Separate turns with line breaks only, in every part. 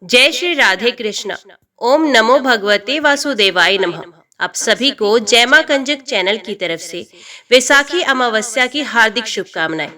जय श्री राधे कृष्ण। ओम नमो भगवते वासुदेवाय नमः। आप सभी को जय मां कंजक चैनल की तरफ से वैसाखी अमावस्या की हार्दिक शुभकामनाएं।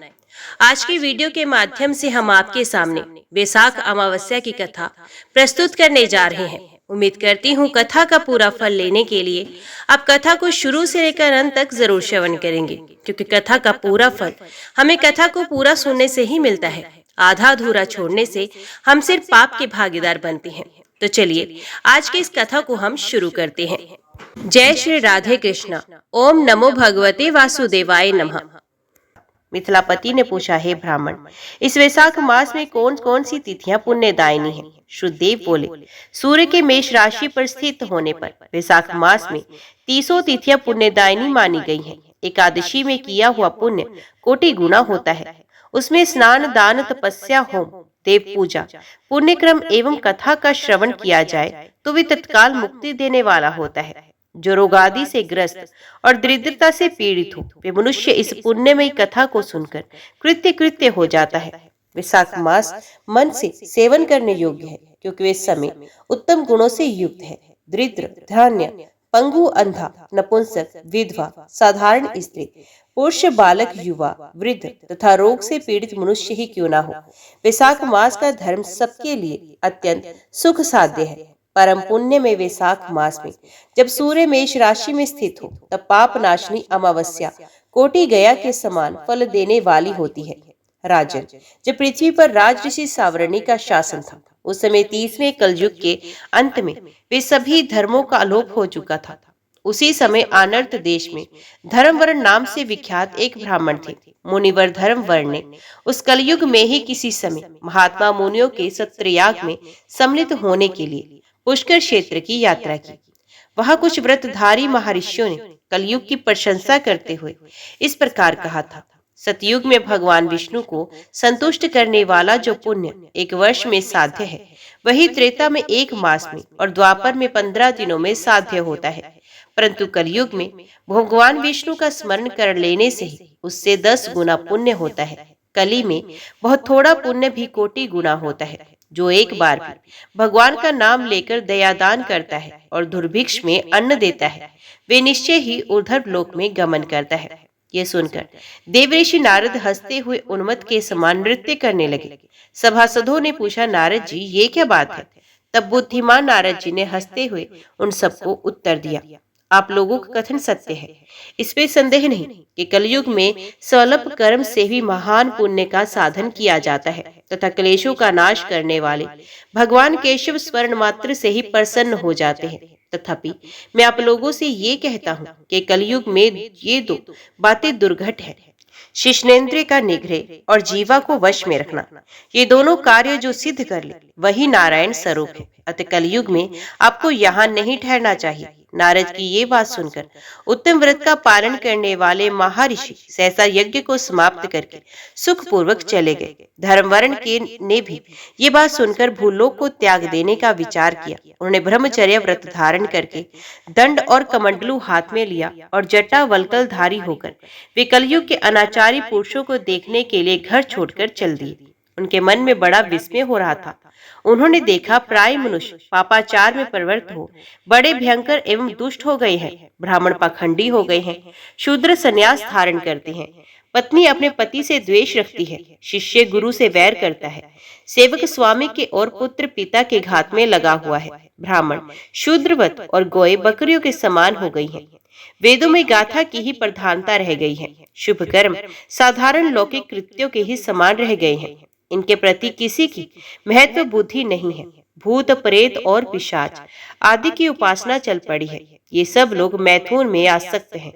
आज की वीडियो के माध्यम से हम आपके सामने वैसाख अमावस्या की कथा प्रस्तुत करने जा रहे हैं। उम्मीद करती हूँ कथा का पूरा फल लेने के लिए आप कथा को शुरू से लेकर अंत तक जरूर श्रवण करेंगे, क्योंकि कथा का पूरा फल हमें कथा को पूरा सुनने से ही मिलता है। आधा अधूरा छोड़ने से हम सिर्फ पाप के भागीदार बनते हैं। तो चलिए आज की इस कथा को हम शुरू करते हैं। जय श्री राधे कृष्ण। ओम नमो भगवते वासुदेवाय नमः।
मिथिलापति ने पूछा, हे ब्राह्मण, इस वैशाख मास में कौन कौन सी तिथियां पुण्यदायिनी हैं? श्रुतदेव बोले, सूर्य के मेष राशि पर स्थित होने पर वैशाख मास में 30 तिथियां पुण्यदायिनी मानी गई हैं। एकादशी में किया हुआ पुण्य कोटि गुना होता है। उसमें स्नान, दान, तपस्या, होम, देव पूजा, पुण्यक्रम एवं कथा का श्रवण किया जाए तो वे तत्काल मुक्ति देने वाला होता है। जो रोगादि से ग्रस्त और दरिद्रता से पीड़ित हो, वे मनुष्य इस पुण्यमयी कथा को सुनकर कृत्य कृत्य हो जाता है। वैशाख मास मन से सेवन करने योग्य है, क्योंकि वे समय उत्तम गुणों से युक्त है। दरिद्र, धान्य, पंगु, अंधा, नपुंसक, विधवा, साधारण स्त्री, पुरुष, बालक, युवा, वृद्ध तथा रोग से पीड़ित मनुष्य ही क्यों ना हो, वैशाख मास का धर्म सबके लिए अत्यंत सुख साध्य है। परम पुण्य में वैशाख मास में जब सूर्य मेष राशि में स्थित हो, तब पाप नाशनी अमावस्या कोटि गया के समान फल देने वाली होती है। राजन, जब पृथ्वी पर राज ऋषि सावरणी का शासन था, उस समय 30वें कलयुग के अंत में वे सभी धर्मों का अलोप हो चुका था। उसी समय आनर्त देश में धर्मवर्ण नाम से विख्यात एक ब्राह्मण थे। मुनिवर धर्मवर्ण ने उस कलयुग में ही किसी समय महात्मा मुनियों के सत्रयाग में सम्मिलित होने के लिए पुष्कर क्षेत्र की यात्रा की। वहां कुछ व्रतधारी महर्षियों ने कलयुग की प्रशंसा करते हुए इस प्रकार कहा था, सतयुग में भगवान विष्णु को संतुष्ट करने वाला जो पुण्य 1 वर्ष में साध्य है, वही त्रेता में 1 मास में और द्वापर में 15 दिनों में साध्य होता है। परंतु कलयुग में भगवान विष्णु का स्मरण कर लेने से ही उससे 10 गुना पुण्य होता है। कली में बहुत थोड़ा पुण्य भी कोटि गुना होता है। जो एक बार भी भगवान का नाम लेकर दयादान करता है और दुर्भिक्ष में अन्न देता है, वे निश्चय ही ऊर्ध्व लोक में गमन करता है। ये सुनकर देवऋषि नारद हंसते हुए उन्मत्त के समान नृत्य करने लगे। सभासदों ने पूछा, नारद जी, ये क्या बात है? तब बुद्धिमान नारद जी ने हंसते हुए उन सबको उत्तर दिया, आप लोगों का कथन सत्य है। इसमें संदेह नहीं कि कलयुग में स्वल्प कर्म से भी महान पुण्य का साधन किया जाता है तथा क्लेशों का नाश करने वाले भगवान केशव स्वर्ण मात्र से ही प्रसन्न हो जाते हैं। तथापि मैं आप लोगों से ये कहता हूँ कि कलयुग में ये 2 बातें दुर्घट है, शिष्णेन्द्रिय का निग्रह और जीवा को वश में रखना। ये दोनों कार्य जो सिद्ध कर ले, वही नारायण स्वरूप है। अतः कलयुग में आपको यहाँ नहीं ठहरना चाहिए। नारद की ये बात सुनकर उत्तम व्रत का पालन करने वाले महर्षि सहसा यज्ञ को समाप्त करके सुखपूर्वक चले गए। धर्मवर्ण के ने भी ये बात सुनकर भूलोक को त्याग देने का विचार किया। उन्होंने ब्रह्मचर्य व्रत धारण करके दंड और कमंडलू हाथ में लिया और जटा वलकल धारी होकर वे कलयुग के अनाचारी पुरुषों को देखने के लिए घर छोड़कर चल दिए। उनके मन में बड़ा विस्मय हो रहा था। उन्होंने देखा प्राय मनुष्य पापाचार में प्रवृत्त हो बड़े भयंकर एवं दुष्ट हो गए हैं। ब्राह्मण पाखंडी हो गए हैं, शूद्र संन्यास धारण करते हैं, पत्नी अपने पति से द्वेष रखती है, शिष्य गुरु से वैर करता है, सेवक स्वामी के और पुत्र पिता के घात में लगा हुआ है। ब्राह्मण शूद्रवत और गोए बकरियों के समान हो गई हैं। वेदों में गाथा की ही प्रधानता रह गई है। शुभ कर्म साधारण लौकिक कृत्यों के ही समान रह गए हैं। इनके प्रति किसी की महत्व बुद्धि नहीं है। भूत, प्रेत और पिशाच आदि की उपासना चल पड़ी है। ये सब लोग मैथुन में आसक्त हैं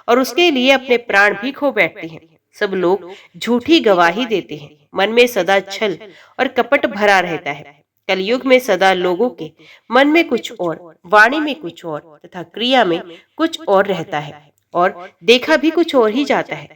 और उसके लिए अपने प्राण भी खो बैठते हैं। सब लोग झूठी गवाही देते हैं। मन में सदा छल और कपट भरा रहता है। कलयुग में सदा लोगों के मन में कुछ और, वाणी में कुछ और तथा क्रिया में कुछ और रहता है और देखा भी कुछ और ही जाता है।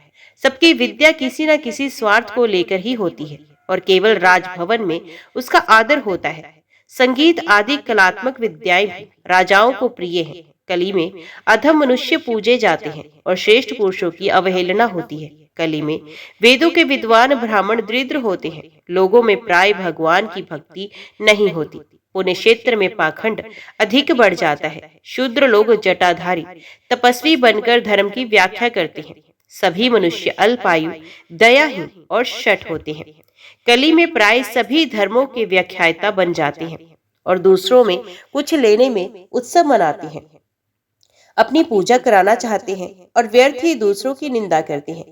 सबकी विद्या किसी न किसी स्वार्थ को लेकर ही होती है और केवल राजभवन में उसका आदर होता है। संगीत आदि कलात्मक विद्याएं भी राजाओं को प्रिय हैं। कली में अधम मनुष्य पूजे जाते हैं और श्रेष्ठ पुरुषों की अवहेलना होती है। कली में वेदों के विद्वान ब्राह्मण दरिद्र होते हैं। लोगों में प्राय भगवान की भक्ति नहीं होती। पुण्य क्षेत्र में पाखंड अधिक बढ़ जाता है। शूद्र लोग जटाधारी तपस्वी बनकर धर्म की व्याख्या करते हैं। सभी मनुष्य अल्पायु, दयाहीन और शठ होते हैं। कली में प्राय सभी धर्मों के व्याख्याता बन जाते हैं और दूसरों में कुछ लेने में उत्सव मनाते हैं। अपनी पूजा कराना चाहते हैं और व्यर्थ ही दूसरों की निंदा करते हैं।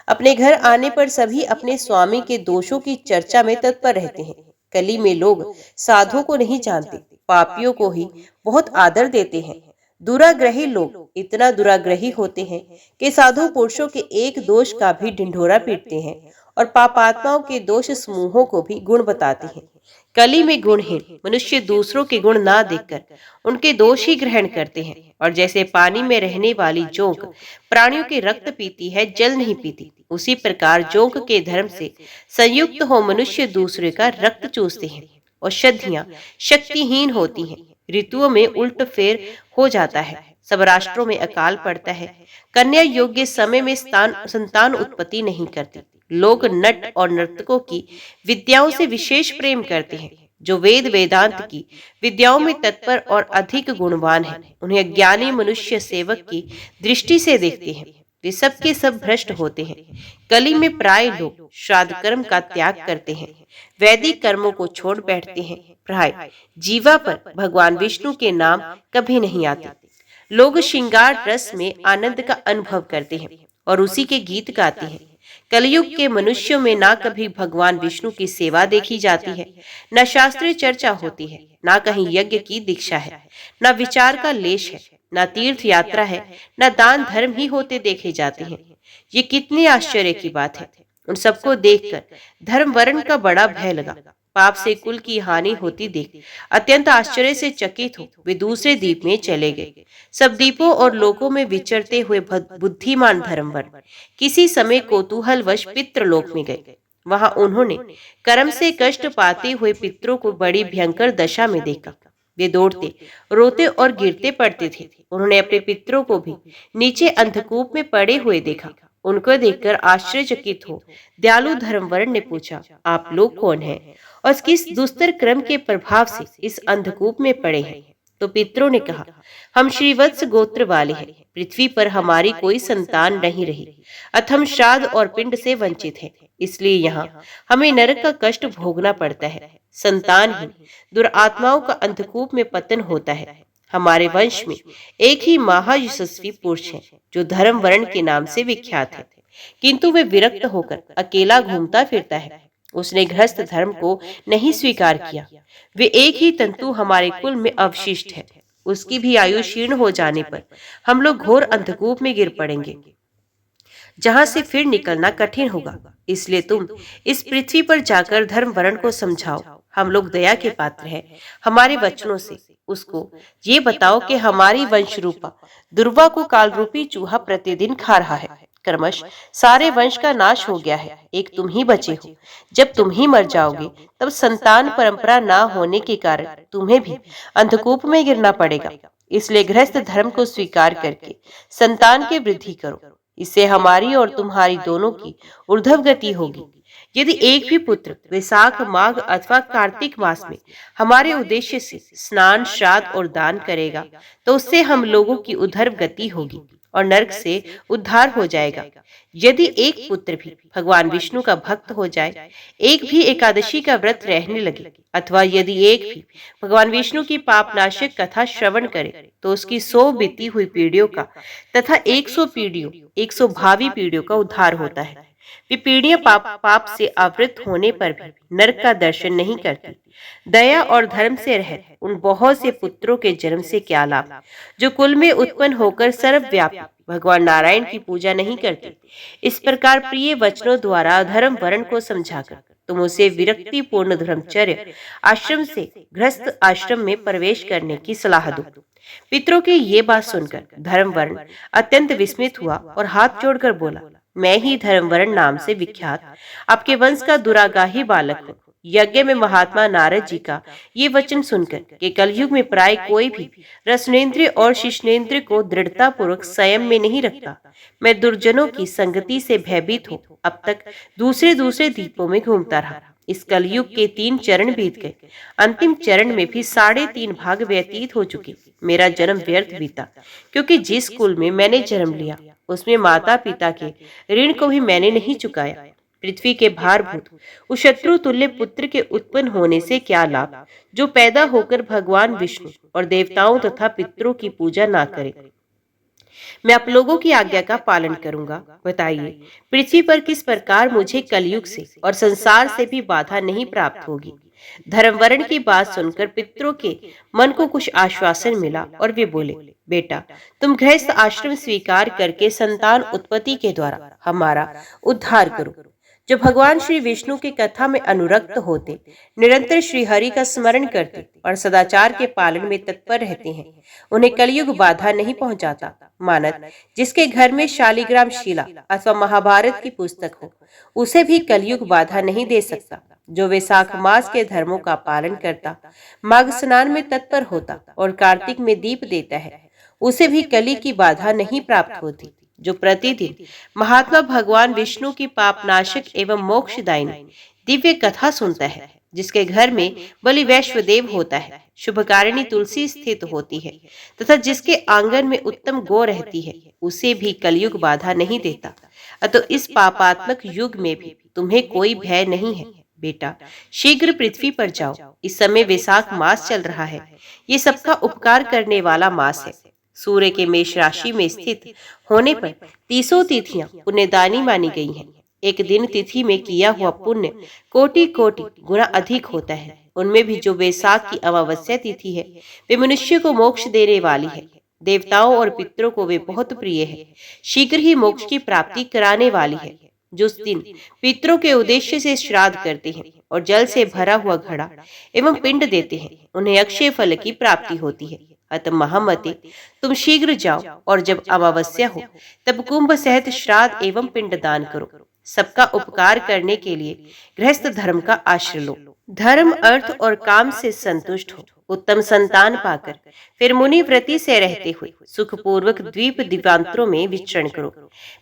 अपने घर आने पर सभी अपने स्वामी के दोषों की चर्चा में तत्पर रहते हैं। कली में लोग साधुओं को नहीं जानते, पापियों को ही बहुत आदर देते हैं। दुराग्रही लोग इतना दुराग्रही होते हैं कि साधु पुरुषों के एक दोष का भी ढिंढोरा पीटते हैं और पापात्माओं के दोष समूहों को भी गुण बताते हैं। कली में गुणहीन मनुष्य दूसरों के गुण ना देखकर उनके दोष ही ग्रहण करते हैं और जैसे पानी में रहने वाली जोंक प्राणियों के रक्त पीती है, जल नहीं पीती, उसी प्रकार जोंक के धर्म से संयुक्त हो मनुष्य दूसरे का रक्त चूसते हैं। औषधियां शक्तिहीन होती हैं। ऋतुओं में उल्ट फेर हो जाता है। सब राष्ट्रों में अकाल पड़ता है। कन्या योग्य समय में संतान उत्पत्ति नहीं करती। लोग नट और नर्तकों की विद्याओं से विशेष प्रेम करते हैं। जो वेद वेदांत की विद्याओं में तत्पर और अधिक गुणवान है, उन्हें अज्ञानी मनुष्य सेवक की दृष्टि से देखते हैं। वे सब के सब भ्रष्ट होते हैं। कली में प्राय लोग श्राद्ध कर्म का त्याग करते हैं, वैदिक कर्मों को छोड़ बैठते हैं। प्राय जीवा पर भगवान विष्णु के नाम कभी नहीं आते। लोग श्रृंगार रस में आनंद का अनुभव करते हैं और उसी के गीत गाते हैं। कलयुग के मनुष्यों में ना कभी भगवान विष्णु की सेवा देखी जाती है, न शास्त्रीय चर्चा होती है, ना कहीं यज्ञ की दीक्षा है, न विचार का लेश है, न तीर्थ यात्रा है, न दान धर्म ही होते देखे जाते हैं। ये कितनी आश्चर्य की बात है। उन सबको देखकर धर्म वर्ण का बड़ा भय लगा। पाप से कुल की हानि होती देख अत्यंत आश्चर्य से चकित हो वे दूसरे द्वीप में चले गए। सब द्वीपों और लोकों में विचरते हुए बुद्धिमान धर्मवर्ण किसी समय कौतूहलवश पितृलोक में गए। वहां उन्होंने कर्म से कष्ट पाते हुए पितरों को बड़ी भयंकर दशा में देखा। वे दौड़ते, रोते और गिरते पड़ते थे। उन्होंने अपने पितरों को भी नीचे अंधकूप में पड़े हुए देखा। उनको देखकर आश्चर्यचकित हो दयालु धर्मवर्ण ने पूछा, आप लोग कौन हैं और किस दुस्तर क्रम के प्रभाव से इस अंधकूप में पड़े हैं? तो पितरों ने कहा, हम श्रीवत्स गोत्र वाले हैं। पृथ्वी पर हमारी कोई संतान नहीं रही, अथम श्राद्ध और पिंड से वंचित है, इसलिए यहाँ हमें नरक का कष्ट भोगना पड़ता है। संतानहीन दुरात्माओं का अंधकूप में पतन होता है। हमारे वंश में एक ही महायशस्वी पुरुष है जो धर्म वर्ण के नाम से विख्यात है, किंतु वे विरक्त होकर अकेला घूमता फिरता है। उसने गृहस्थ धर्म को नहीं स्वीकार किया। वे एक ही तंतु हमारे कुल में अवशिष्ट है। उसकी भी आयु क्षीण हो जाने पर हम लोग घोर अंधकूप में गिर पड़ेंगे, जहां से फिर निकलना कठिन होगा। इसलिए तुम इस पृथ्वी पर जाकर धर्म वर्ण को समझाओ। हम लोग दया के पात्र हैं। हमारे वचनों से उसको ये बताओ कि हमारी वंश रूपा दुर्वा को काल रूपी चूहा प्रतिदिन खा रहा है। क्रमश सारे वंश का नाश हो गया है, एक तुम ही बचे हो। जब तुम ही मर जाओगे तब संतान परंपरा ना होने के कारण तुम्हें भी अंधकूप में गिरना पड़ेगा। इसलिए गृहस्थ धर्म को स्वीकार करके संतान की वृद्धि करो। इससे हमारी और तुम्हारी दोनों की ऊर्ध्व गति होगी। यदि एक भी पुत्र वैशाख, माघ अथवा कार्तिक मास में हमारे उद्देश्य से स्नान, श्राद्ध और दान करेगा तो उससे हम लोगों की ऊर्ध्व गति होगी और नरक से उद्धार हो जाएगा। यदि एक पुत्र भी भगवान विष्णु का भक्त हो जाए, एक भी एकादशी का व्रत रहने लगे, अथवा यदि एक भी भगवान विष्णु की पापनाशक कथा श्रवण करे, तो उसकी 100 बीती हुई पीढ़ियों का तथा 100 भावी पीढ़ियों का उद्धार होता है। वे पीढ़ियां पाप से आवृत होने पर भी नरक का दर्शन नहीं करती। दया और धर्म से रहित उन बहुत से पुत्रों के जन्म से क्या लाभ, जो कुल में उत्पन्न होकर सर्वव्यापी भगवान नारायण की पूजा नहीं करते। इस प्रकार प्रिय वचनों द्वारा धर्म वर्ण को समझाकर तुम उसे विरक्ति पूर्ण ब्रह्मचर्य आश्रम से गृहस्थ आश्रम में प्रवेश करने की सलाह दो। पितरों की ये बात सुनकर धर्म वर्ण अत्यंत विस्मित हुआ और हाथ जोड़कर बोला, मैं ही धर्म वर्ण नाम से विख्यात आपके वंश का दुरागाही बालक हूँ। यज्ञ में महात्मा नारद जी का ये वचन सुनकर कि कलयुग में प्राय कोई भी रसनेन्द्रिय और शिष्णेन्द्रिय को दृढ़ता पूर्वक संयम में नहीं रखता, मैं दुर्जनों की संगति से भयभीत हो अब तक दूसरे दूसरे द्वीपों में घूमता रहा। इस कलयुग के 3 चरण बीत गए। अंतिम चरण में भी 3.5 भाग व्यतीत हो चुके। मेरा जन्म व्यर्थ बीता, क्योंकि जिस कुल में मैंने जन्म लिया उसमें माता पिता के ऋण को भी मैंने नहीं चुकाया। पृथ्वी के भारभूत उस शत्रु तुल्य पुत्र के उत्पन्न होने से क्या लाभ, जो पैदा होकर भगवान विष्णु और देवताओं तथा पितरों की पूजा ना करे। मैं आप लोगों की आज्ञा का पालन करूंगा। बताइए, पृथ्वी पर किस प्रकार मुझे कलयुग से और संसार से भी बाधा नहीं प्राप्त होगी। धर्मवर्ण की बात सुनकर पितरों के मन को कुछ आश्वासन मिला और वे बोले, बेटा, तुम गृहस्थ आश्रम स्वीकार करके संतान उत्पत्ति के द्वारा हमारा उद्धार करो। जो भगवान श्री विष्णु की कथा में अनुरक्त होते, निरंतर श्री हरि का स्मरण करते और सदाचार के पालन में तत्पर रहते हैं, उन्हें कलयुग बाधा नहीं पहुंचाता। मानत जिसके घर में शालिग्राम शिला अथवा महाभारत की पुस्तक हो, उसे भी कलयुग बाधा नहीं दे सकता। जो वैशाख मास के धर्मों का पालन करता, माघ स्नान में तत्पर होता और कार्तिक में दीप देता है, उसे भी कली की बाधा नहीं प्राप्त होती। जो प्रतिदिन महात्मा भगवान विष्णु की पापनाशक एवं मोक्षदायिनी दिव्य कथा सुनता है, जिसके घर में बलि वैश्वदेव होता है, शुभकारिणी तुलसी स्थित होती है तथा जिसके आंगन में उत्तम गौ रहती है, उसे भी कलयुग बाधा नहीं देता। अतः इस पापात्मक युग में भी तुम्हें कोई भय नहीं है। बेटा, शीघ्र पृथ्वी पर जाओ। इस समय वैशाख मास चल रहा है। ये सबका उपकार करने वाला मास है। सूर्य के मेष राशि में स्थित होने पर 30 तिथियां पुण्यदानी मानी गई हैं। एक दिन तिथि में किया हुआ पुण्य कोटि कोटि गुना अधिक होता है। उनमें भी जो वैशाख की अमावस्या तिथि है, वे मनुष्य को मोक्ष देने वाली है। देवताओं और पितरों को वे बहुत प्रिय है, शीघ्र ही मोक्ष की प्राप्ति कराने वाली है। जो उस दिन पितरों के उद्देश्य से श्राद्ध करते हैं और जल से भरा हुआ घड़ा एवं पिंड देते हैं, उन्हें अक्षय फल की प्राप्ति होती है। अतः महामते, तुम शीघ्र जाओ और जब अमावस्या हो तब कुंभ सहित श्राद्ध एवं पिंडदान करो। सबका उपकार करने के लिए गृहस्थ धर्म का आश्रय लो। धर्म, अर्थ और काम से संतुष्ट हो। उत्तम संतान पाकर फिर मुनि व्रति से रहते हुए सुखपूर्वक द्वीप दिव्यांतरों में विचरण करो।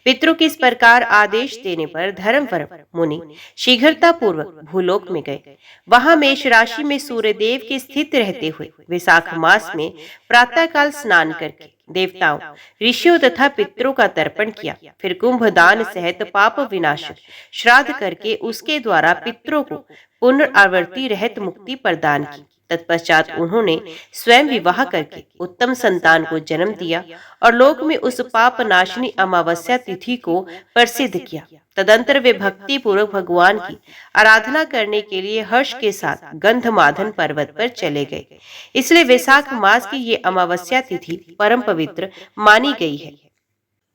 पितरों के इस प्रकार आदेश देने पर धर्मवर मुनि शीघ्रता पूर्वक भूलोक में गए। वहां मेष राशि में सूर्यदेव के स्थित रहते हुए वैशाख मास में प्रातःकाल स्नान करके देवताओं, ऋषियों तथा पितरों का तर्पण किया। फिर कुंभदान सहित पाप विनाशक श्राद्ध करके उसके द्वारा पितरों को पुनरावर्ती रहित मुक्ति प्रदान की। तत्पश्चात उन्होंने स्वयं विवाह करके उत्तम संतान को जन्म दिया और लोक में उस पाप नाशनी अमावस्या तिथि को प्रसिद्ध किया। तदंतर वे भक्ति पूर्वक भगवान की आराधना करने के लिए हर्ष के साथ गंधमादन पर्वत पर चले गए। इसलिए वैशाख मास की ये अमावस्या तिथि परम पवित्र मानी गई है।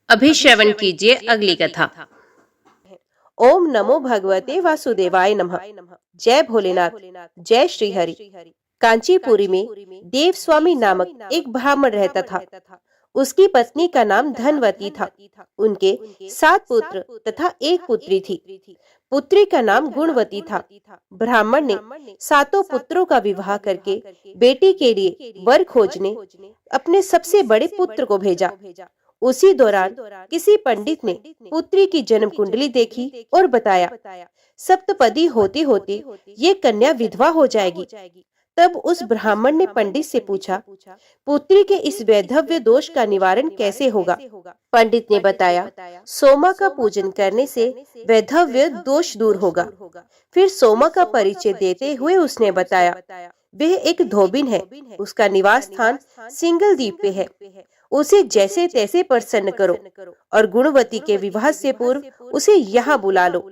अभी श्रवण कीजिए अगली कथा।
ओम नमो भगवते वासुदेवाय नमः। जय भोलेनाथ, जय श्री हरि। कांचीपुरी में देव स्वामी नामक एक ब्राह्मण रहता था। उसकी पत्नी का नाम धनवती था। उनके 7 पुत्र तथा 1 पुत्री थी। पुत्री का नाम गुणवती था। ब्राह्मण ने 7 पुत्रों का विवाह करके बेटी के लिए वर खोजने अपने सबसे बड़े पुत्र को भेजा। उसी दौरान किसी पंडित ने पुत्री की जन्म कुंडली देखी और बताया, सप्तपदी होते होते ये कन्या विधवा हो जाएगी। तब उस ब्राह्मण ने पंडित से पूछा, पुत्री के इस वैधव्य दोष का निवारण कैसे होगा? पंडित ने बताया, सोमा का पूजन करने से वैधव्य दोष दूर होगा। फिर सोमा का परिचय देते हुए उसने बताया, वह एक धोबिन है। उसका निवास स्थान सिंगल द्वीप पे है। उसे जैसे तैसे प्रसन्न करो और गुणवती के विवाह से पूर्व उसे यहाँ बुला लो।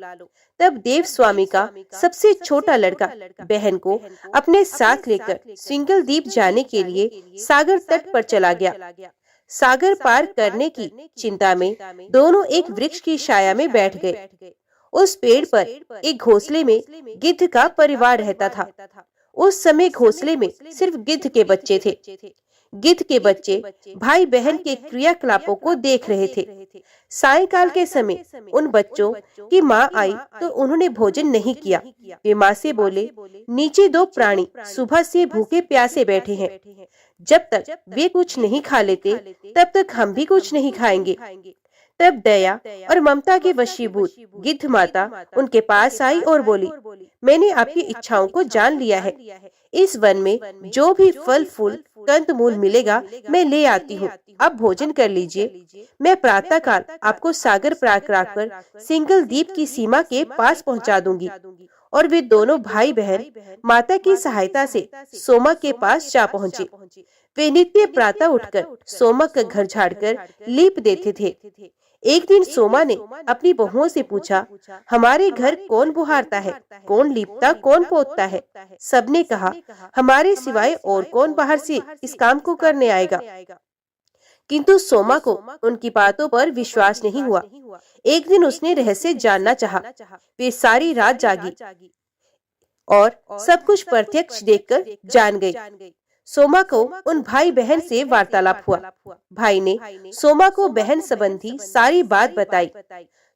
तब देव स्वामी का सबसे छोटा लड़का बहन को अपने साथ लेकर सिंगल द्वीप जाने के लिए सागर तट पर चला गया। सागर पार करने की चिंता में दोनों एक वृक्ष की छाया में बैठ गए। उस पेड़ पर एक घोंसले में गिद्ध का परिवार रहता था। उस समय घोंसले में सिर्फ गिद्ध के बच्चे थे। गिद्ध के बच्चे भाई बहन के क्रियाकलापों को देख रहे थे। सायंकाल के समय उन बच्चों की माँ आई तो उन्होंने भोजन नहीं किया। वे माँ से बोले, नीचे दो प्राणी सुबह से भूखे प्यासे बैठे हैं। जब तक वे कुछ नहीं खा लेते तब तक हम भी कुछ नहीं खाएंगे। तब दया और ममता के वशीभूत गिद्ध माता उनके पास आई और बोली, मैंने आपकी इच्छाओं को जान लिया है। इस वन में जो भी फल फूल कंद मूल मिलेगा मैं ले आती हूँ। अब भोजन कर लीजिए। मैं प्रातः काल आपको सागर पार कराकर सिंगल द्वीप की सीमा के पास पहुँचा दूंगी। और वे दोनों भाई बहन माता की सहायता से सोमा के पास जा पहुँचे। वे नित्य प्रातः उठकर सोमा का घर झाड़कर लीप देते थे। एक दिन सोमा ने अपनी बहुओं से पूछा, हमारे घर कौन बुहारता है, कौन लीपता, कौन पोतता है? सबने कहा, हमारे सिवाय और कौन बाहर से इस काम को करने आएगा? किंतु सोमा को उनकी बातों पर विश्वास नहीं हुआ। एक दिन उसने रहस्य जानना चाहा। वे सारी रात जागी और सब कुछ प्रत्यक्ष देखकर जान गई। सोमा को उन भाई बहन से वार्तालाप हुआ। भाई ने सोमा को बहन संबंधी सारी बात बताई।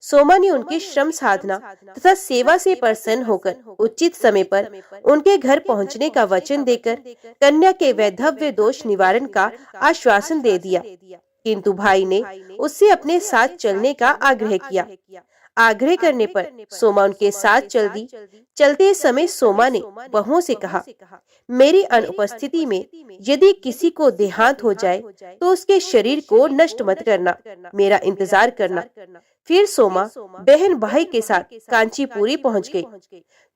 सोमा ने उनके श्रम साधना तथा सेवा से प्रसन्न होकर उचित समय पर उनके घर पहुंचने का वचन देकर कन्या के वैधव्य दोष निवारण का आश्वासन दे दिया। किंतु भाई ने उससे अपने साथ चलने का आग्रह किया। आग्रह करने पर सोमा उनके साथ चल दी। चलते समय सोमा ने बहुओं से कहा, मेरी अनुपस्थिति में यदि किसी को देहांत हो जाए तो उसके शरीर को नष्ट मत करना, मेरा इंतजार करना। फिर सोमा बहन भाई के साथ कांचीपुरी पहुंच गई।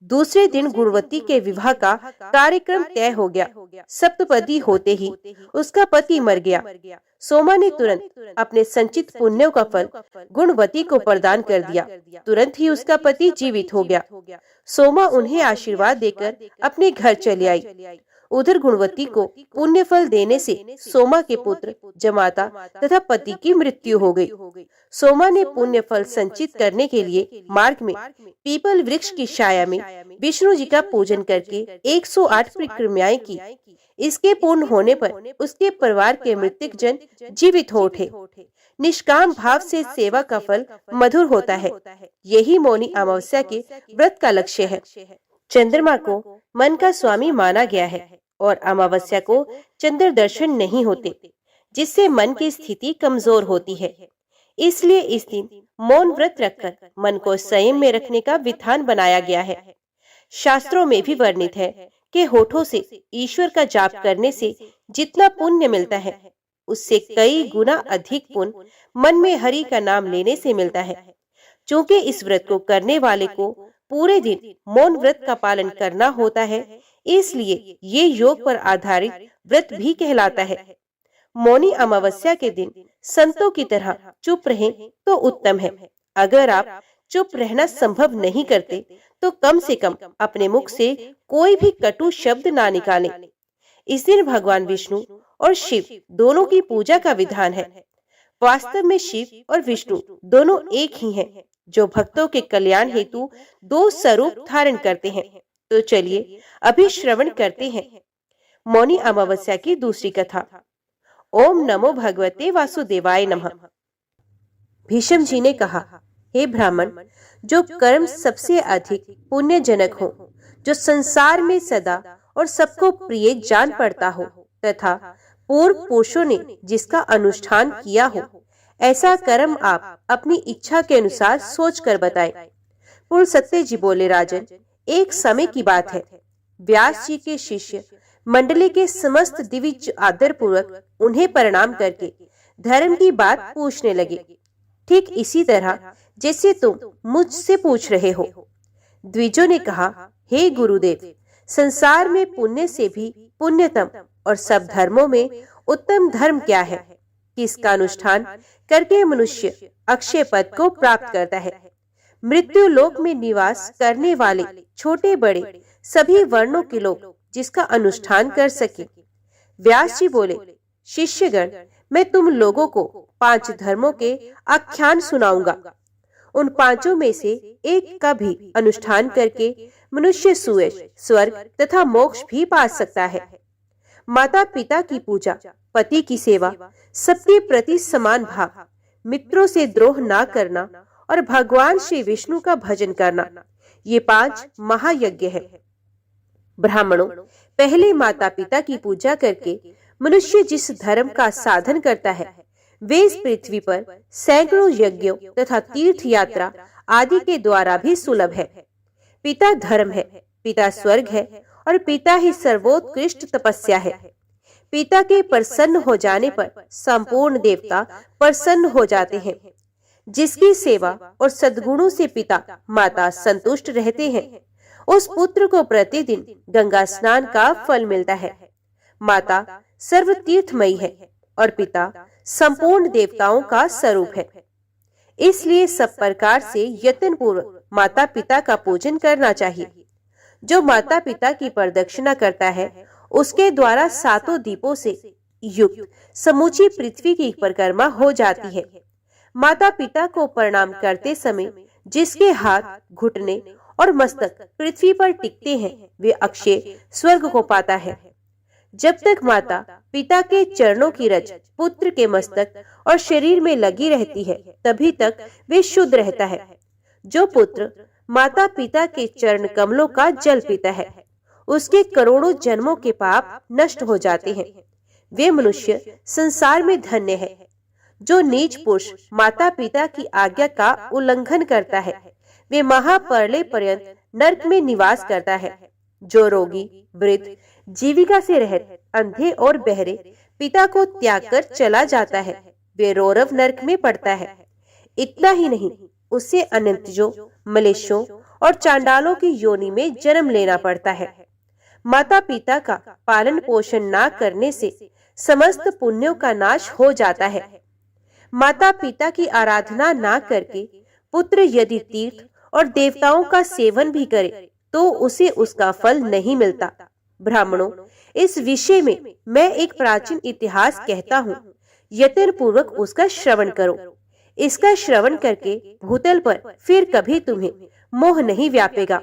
दूसरे दिन गुणवती के विवाह का कार्यक्रम तय हो गया। सप्तपदी होते ही उसका पति मर गया। सोमा ने तुरंत अपने संचित पुण्यों का फल गुणवती को प्रदान कर दिया। तुरंत ही उसका पति जीवित हो गया। सोमा उन्हें आशीर्वाद देकर अपने घर चली आई। उधर गुणवती को पुण्य फल देने से सोमा के पुत्र जमाता तथा पति की मृत्यु हो गई। सोमा ने पुण्य फल संचित करने के लिए मार्ग में पीपल वृक्ष की छाया में विष्णु जी का पूजन करके 108 परिक्रमाएं की। इसके पूर्ण होने पर उसके परिवार के मृतक जन जीवित हो उठे। निष्काम भाव से सेवा का फल मधुर होता है। यही मौनी अमावस्या के व्रत का लक्ष्य है। चंद्रमा को मन का स्वामी माना गया है और अमावस्या को चंद्र दर्शन नहीं होते, जिससे मन की स्थिति कमजोर होती है। इसलिए इस दिन मौन व्रत रखकर मन को संयम में रखने का विधान बनाया गया है। शास्त्रों में भी वर्णित है कि होठों से ईश्वर का जाप करने से जितना पुण्य मिलता है उससे कई गुना अधिक पुण्य मन में हरि का नाम लेने से मिलता है। चूंकि इस व्रत को करने वाले को पूरे दिन मौन व्रत का पालन करना होता है, इसलिए ये योग पर आधारित व्रत भी कहलाता है। मौनी अमावस्या के दिन संतों की तरह चुप रहें तो उत्तम है। अगर आप चुप रहना संभव नहीं करते तो कम से कम अपने मुख से कोई भी कटु शब्द ना निकालें। इस दिन भगवान विष्णु और शिव दोनों की पूजा का विधान है। वास्तव में शिव और विष्णु दोनों एक ही हैं, जो भक्तों के कल्याण हेतु दो स्वरूप धारण करते हैं। तो चलिए अभी श्रवण करते हैं मौनी अमावस्या की दूसरी कथा। ओम नमो भगवते वासुदेवाय नमः। भीष्म जी ने कहा, हे ब्राह्मण, जो कर्म सबसे अधिक पुण्यजनक हो, जो संसार में सदा और सबको प्रिय जान पड़ता हो तथा पूर्व पुरुषों ने जिसका अनुष्ठान किया हो, ऐसा कर्म आप अपनी इच्छा के अनुसार सोच कर बताएं। पूर्ण सत्य जी बोले, राजन, एक समय की बात है। व्यास जी के शिष्य मंडली के समस्त दिव्य आदर पूर्वक उन्हें प्रणाम करके धर्म की बात पूछने लगे, ठीक इसी तरह जैसे तुम मुझसे पूछ रहे हो। द्विजों ने कहा, हे गुरुदेव, संसार में पुण्य से भी पुण्यतम और सब धर्मों में उत्तम धर्म क्या है? किसका अनुष्ठान करके मनुष्य अक्षय पद को प्राप्त करता है? मृत्यु लोक में निवास करने वाले छोटे बड़े सभी वर्णों के लोग जिसका अनुष्ठान कर सके। व्यास जी बोले, शिष्यगण, मैं तुम लोगों को 5 धर्मों के आख्यान सुनाऊंगा। उन 5 में से एक का भी अनुष्ठान करके मनुष्य सुयश, स्वर्ग तथा मोक्ष भी पा सकता है। माता पिता की पूजा, पति की सेवा, सबके प्रति समान भाव, मित्रों से द्रोह ना करना और भगवान श्री विष्णु का भजन करना, ये 5 महायज्ञ है। ब्राह्मणों, पहले माता पिता की पूजा करके मनुष्य जिस धर्म का साधन करता है, वे इस पृथ्वी पर सैकड़ों यज्ञों तथा तीर्थ यात्रा आदि के द्वारा भी सुलभ है। पिता धर्म है, पिता स्वर्ग है और पिता ही सर्वोत्कृष्ट तपस्या है। पिता के प्रसन्न हो जाने पर संपूर्ण देवता प्रसन्न हो जाते हैं। जिसकी सेवा और सद्गुणों से पिता माता संतुष्ट रहते हैं, उस पुत्र को प्रतिदिन गंगा स्नान का फल मिलता है। माता सर्व तीर्थमयी है और पिता संपूर्ण देवताओं का स्वरूप है। इसलिए सब प्रकार से यत्न पूर्वक माता पिता का पूजन करना चाहिए। जो माता पिता की प्रदक्षिणा करता है, उसके द्वारा 7 दीपों से युक्त समूची पृथ्वी की परिक्रमा हो जाती है। माता पिता को प्रणाम करते समय जिसके हाथ, घुटने और मस्तक पृथ्वी पर टिकते हैं, वे अक्षय स्वर्ग को पाता है। जब तक माता पिता के चरणों की रज पुत्र के मस्तक और शरीर में लगी रहती है, तभी तक वे शुद्ध रहता है। जो पुत्र माता पिता के चरण कमलों का जल पीता है, उसके करोड़ों जन्मों के पाप नष्ट हो जाते हैं। वे मनुष्य संसार में धन्य है। जो नीच पुरुष माता पिता की आज्ञा का उल्लंघन करता है, वे महाप्रलय पर्यंत नरक में निवास करता है। जो रोगी, वृद्ध, जीविका से रहित, अंधे और बहरे पिता को त्याग कर चला जाता है, वे रौरव नरक में पड़ता है। इतना ही नहीं, उसे अनंतजों, मलेच्छों और चांडालों की योनि में जन्म लेना पड़ता है। माता पिता का पालन पोषण ना करने से समस्त पुण्यों का नाश हो जाता है। माता पिता की आराधना ना करके पुत्र यदि तीर्थ और देवताओं का सेवन भी करे, तो उसे उसका फल नहीं मिलता। ब्राह्मणों, इस विषय में मैं एक प्राचीन इतिहास कहता हूँ, यत्न पूर्वक उसका श्रवण करो। इसका श्रवण करके भूतल पर फिर कभी तुम्हें मोह नहीं व्यापेगा।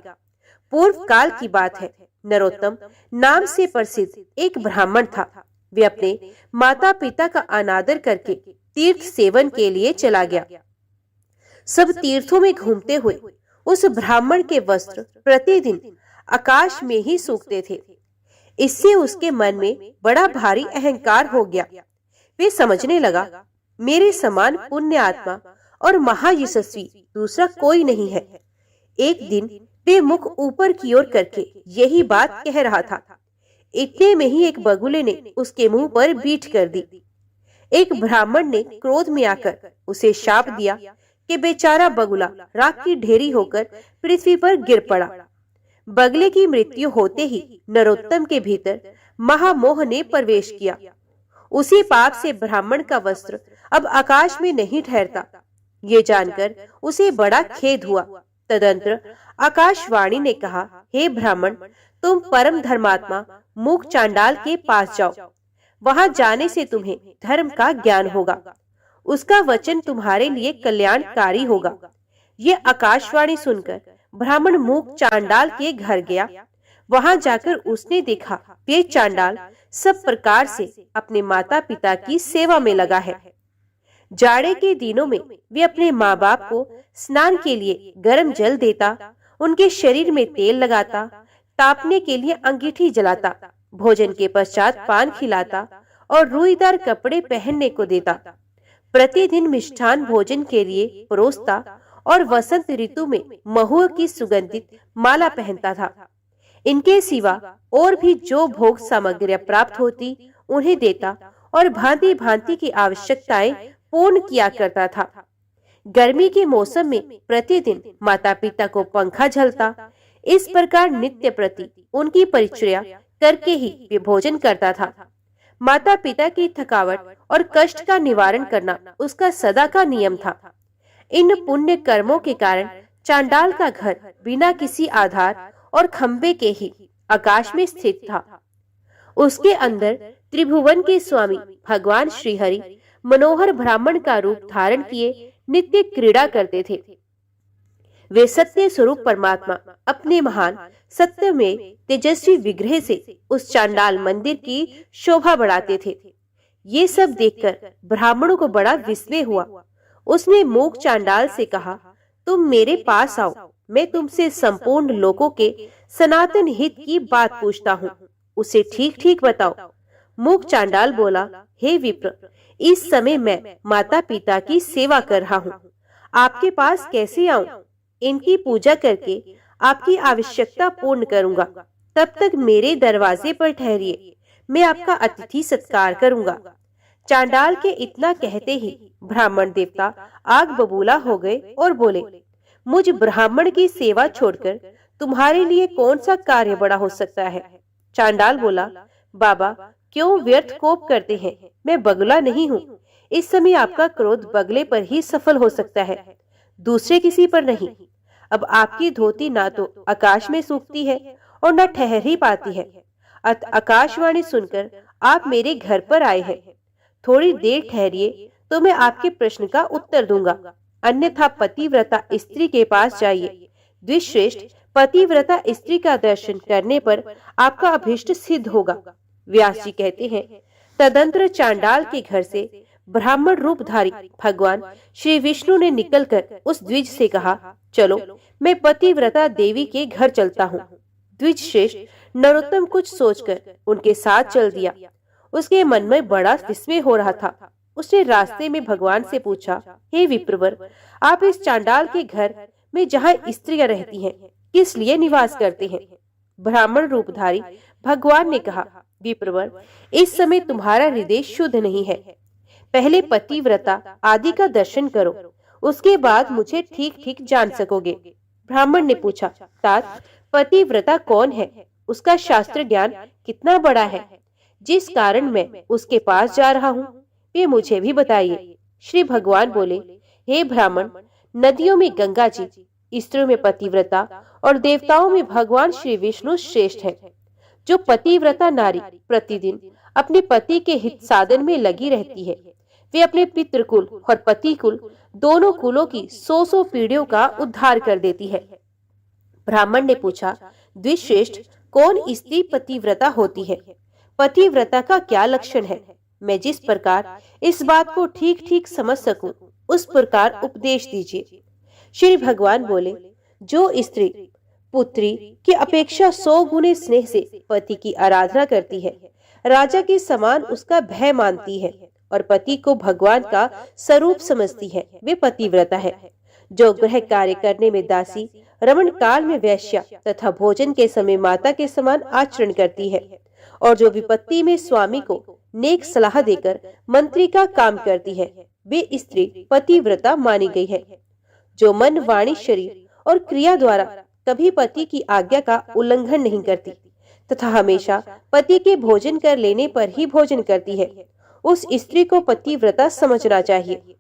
पूर्व काल की बात है। नरोत्तम नाम से प्रसिद्ध एक ब्राह्मण था। वे अपने माता पिता का अनादर करके तीर्थ सेवन के लिए चला गया। सब तीर्थों में घूमते हुए उस ब्राह्मण के वस्त्र प्रतिदिन आकाश में ही सूखते थे। इससे उसके मन में बड़ा भारी अहंकार हो गया। वे समझने लगा, मेरे समान पुण्य आत्मा और महायशस्वी दूसरा कोई नहीं है। एक दिन वे मुख ऊपर की ओर करके यही बात कह रहा था। इतने में ही एक बगुले ने उसके मुंह पर बीट कर दी। एक ब्राह्मण ने क्रोध में आकर उसे शाप दिया कि बेचारा बगुला राख की ढेरी होकर पृथ्वी पर गिर पड़ा। बगले की मृत्यु होते ही नरोत्तम के भीतर महामोह ने प्रवेश किया। उसी पाप से ब्राह्मण का वस्त्र अब आकाश में नहीं ठहरता। ये जानकर उसे बड़ा खेद हुआ। तदंतर आकाशवाणी ने कहा, हे ब्राह्मण, तुम परम धर्मात्मा मूक चांडाल के पास जाओ। वहां जाने से तुम्हें धर्म का ज्ञान होगा। उसका वचन तुम्हारे लिए कल्याणकारी होगा। ये आकाशवाणी सुनकर ब्राह्मण मूक चांडाल के घर गया। वहां जाकर उसने देखा ये चांडाल सब प्रकार से अपने माता पिता की सेवा में लगा है। जाड़े के दिनों में वे अपने माँ बाप को स्नान के लिए गर्म जल देता, उनके शरीर में तेल लगाता, तापने के लिए अंगीठी जलाता, भोजन के पश्चात पान खिलाता और रुईदार कपड़े पहनने को देता। प्रतिदिन मिष्ठान भोजन के लिए परोसता और वसंत ऋतु में महुआ की सुगंधित माला पहनता था। इनके सिवा और भी जो भोग सामग्रियां प्राप्त होती उन्हें देता और भांति भांति की आवश्यकताएं पूर्ण किया करता था। गर्मी के मौसम में प्रतिदिन माता पिता को पंखा झलता। इस प्रकार नित्य प्रति उनकी परिचर्या करके ही वे भोजन करता था। माता पिता की थकावट और कष्ट का निवारण करना उसका सदा का नियम था। इन पुण्य कर्मों के कारण चांडाल का घर बिना किसी आधार और खंबे के ही आकाश में स्थित था। उसके अंदर त्रिभुवन के स्वामी भगवान श्रीहरि मनोहर ब्राह्मण का रूप धारण किए नित्य क्रीड़ा करते थे। वे सत्य स्वरूप परमात्मा अपने महान सत्य में तेजस्वी विग्रह से उस चांडाल मंदिर की शोभा बढ़ाते थे। ये सब देखकर ब्राह्मणों को बड़ा विस्मय हुआ। उसने मूक चांडाल से कहा, तुम मेरे पास आओ, मैं तुमसे संपूर्ण लोगों के सनातन हित की बात पूछता हूँ, उसे ठीक ठीक बताओ। मूक चांडाल बोला, हे विप्र, इस समय मैं माता पिता की सेवा कर रहा हूँ, आपके पास कैसे आऊं? इनकी पूजा करके आपकी आवश्यकता पूर्ण करूंगा, तब तक मेरे दरवाजे पर ठहरिए, मैं आपका अतिथि सत्कार करूंगा। चांडाल के इतना कहते ही ब्राह्मण देवता आग बबूला हो गए और बोले, मुझ ब्राह्मण की सेवा छोड़कर तुम्हारे लिए कौन सा कार्य बड़ा हो सकता है? चांडाल बोला, बाबा क्यों व्यर्थ कोप करते हैं, मैं बगुला नहीं हूँ। इस समय आपका क्रोध बगले पर ही सफल हो सकता है, दूसरे किसी पर नहीं। अब आपकी धोती ना तो आकाश में सूखती है और न ठहर ही पाती है। आकाशवाणी सुनकर आप मेरे घर पर आए हैं, थोड़ी देर ठहरिए तो मैं आपके प्रश्न का उत्तर दूंगा, अन्यथा पतिव्रता स्त्री के पास जाइए। द्विश्रेष्ठ, पतिव्रता स्त्री का दर्शन करने पर आपका अभीष्ट सिद्ध होगा। व्यास जी कहते हैं, तदंतर चांडाल के घर से ब्राह्मण रूपधारी भगवान श्री विष्णु ने निकलकर उस द्विज से कहा, चलो मैं पतिव्रता देवी के घर चलता हूँ। द्विज श्रेष्ठ नरोत्तम कुछ सोचकर उनके साथ चल दिया। उसके मन में बड़ा विस्मय हो रहा था। उसने रास्ते में भगवान से पूछा, हे विप्रवर, आप इस चांडाल के घर में जहाँ स्त्रियां रहती हैं, किस लिए निवास करते हैं? ब्राह्मण रूपधारी भगवान ने कहा, विप्रवर, इस समय तुम्हारा हृदय शुद्ध नहीं है, पहले पतिव्रता आदि का दर्शन करो, उसके बाद मुझे ठीक ठीक जान सकोगे। ब्राह्मण ने पूछा, तात पतिव्रता कौन है? उसका शास्त्र ज्ञान कितना बड़ा है, जिस कारण मैं उसके पास जा रहा हूँ, वे मुझे भी बताइए। श्री भगवान बोले, हे ब्राह्मण, नदियों में गंगा जी, स्त्रियों में पतिव्रता और देवताओं में भगवान श्री विष्णु श्रेष्ठ है। जो पतिव्रता नारी प्रतिदिन अपने पति के हित साधन में लगी रहती है, वे अपने पितृकुल और पति कुल दोनों कुलों की 100 पीढ़ियों का उद्धार कर देती है। ब्राह्मण ने पूछा, द्विश्रेष्ठ, कौन स्त्री पतिव्रता होती है? पतिव्रता का क्या लक्षण है? मैं जिस प्रकार इस बात को ठीक ठीक समझ सकूं, उस प्रकार उपदेश दीजिए। श्री भगवान बोले, जो स्त्री पुत्री की अपेक्षा 100 गुने स्नेह से पति की आराधना करती है, राजा के समान उसका भय मानती है और पति को भगवान का स्वरूप समझती है, वे पतिव्रता है। जो गृह कार्य करने में दासी, रमण काल में वैश्या तथा भोजन के समय माता के समान आचरण करती है और जो विपत्ति में स्वामी को नेक सलाह देकर मंत्री का काम करती है, वे स्त्री पतिव्रता मानी गई है। जो मन, वाणी, शरीर और क्रिया द्वारा कभी पति की आज्ञा का उल्लंघन नहीं करती तथा हमेशा पति के भोजन कर लेने पर ही भोजन करती है, उस स्त्री को पतिव्रता समझना चाहिए।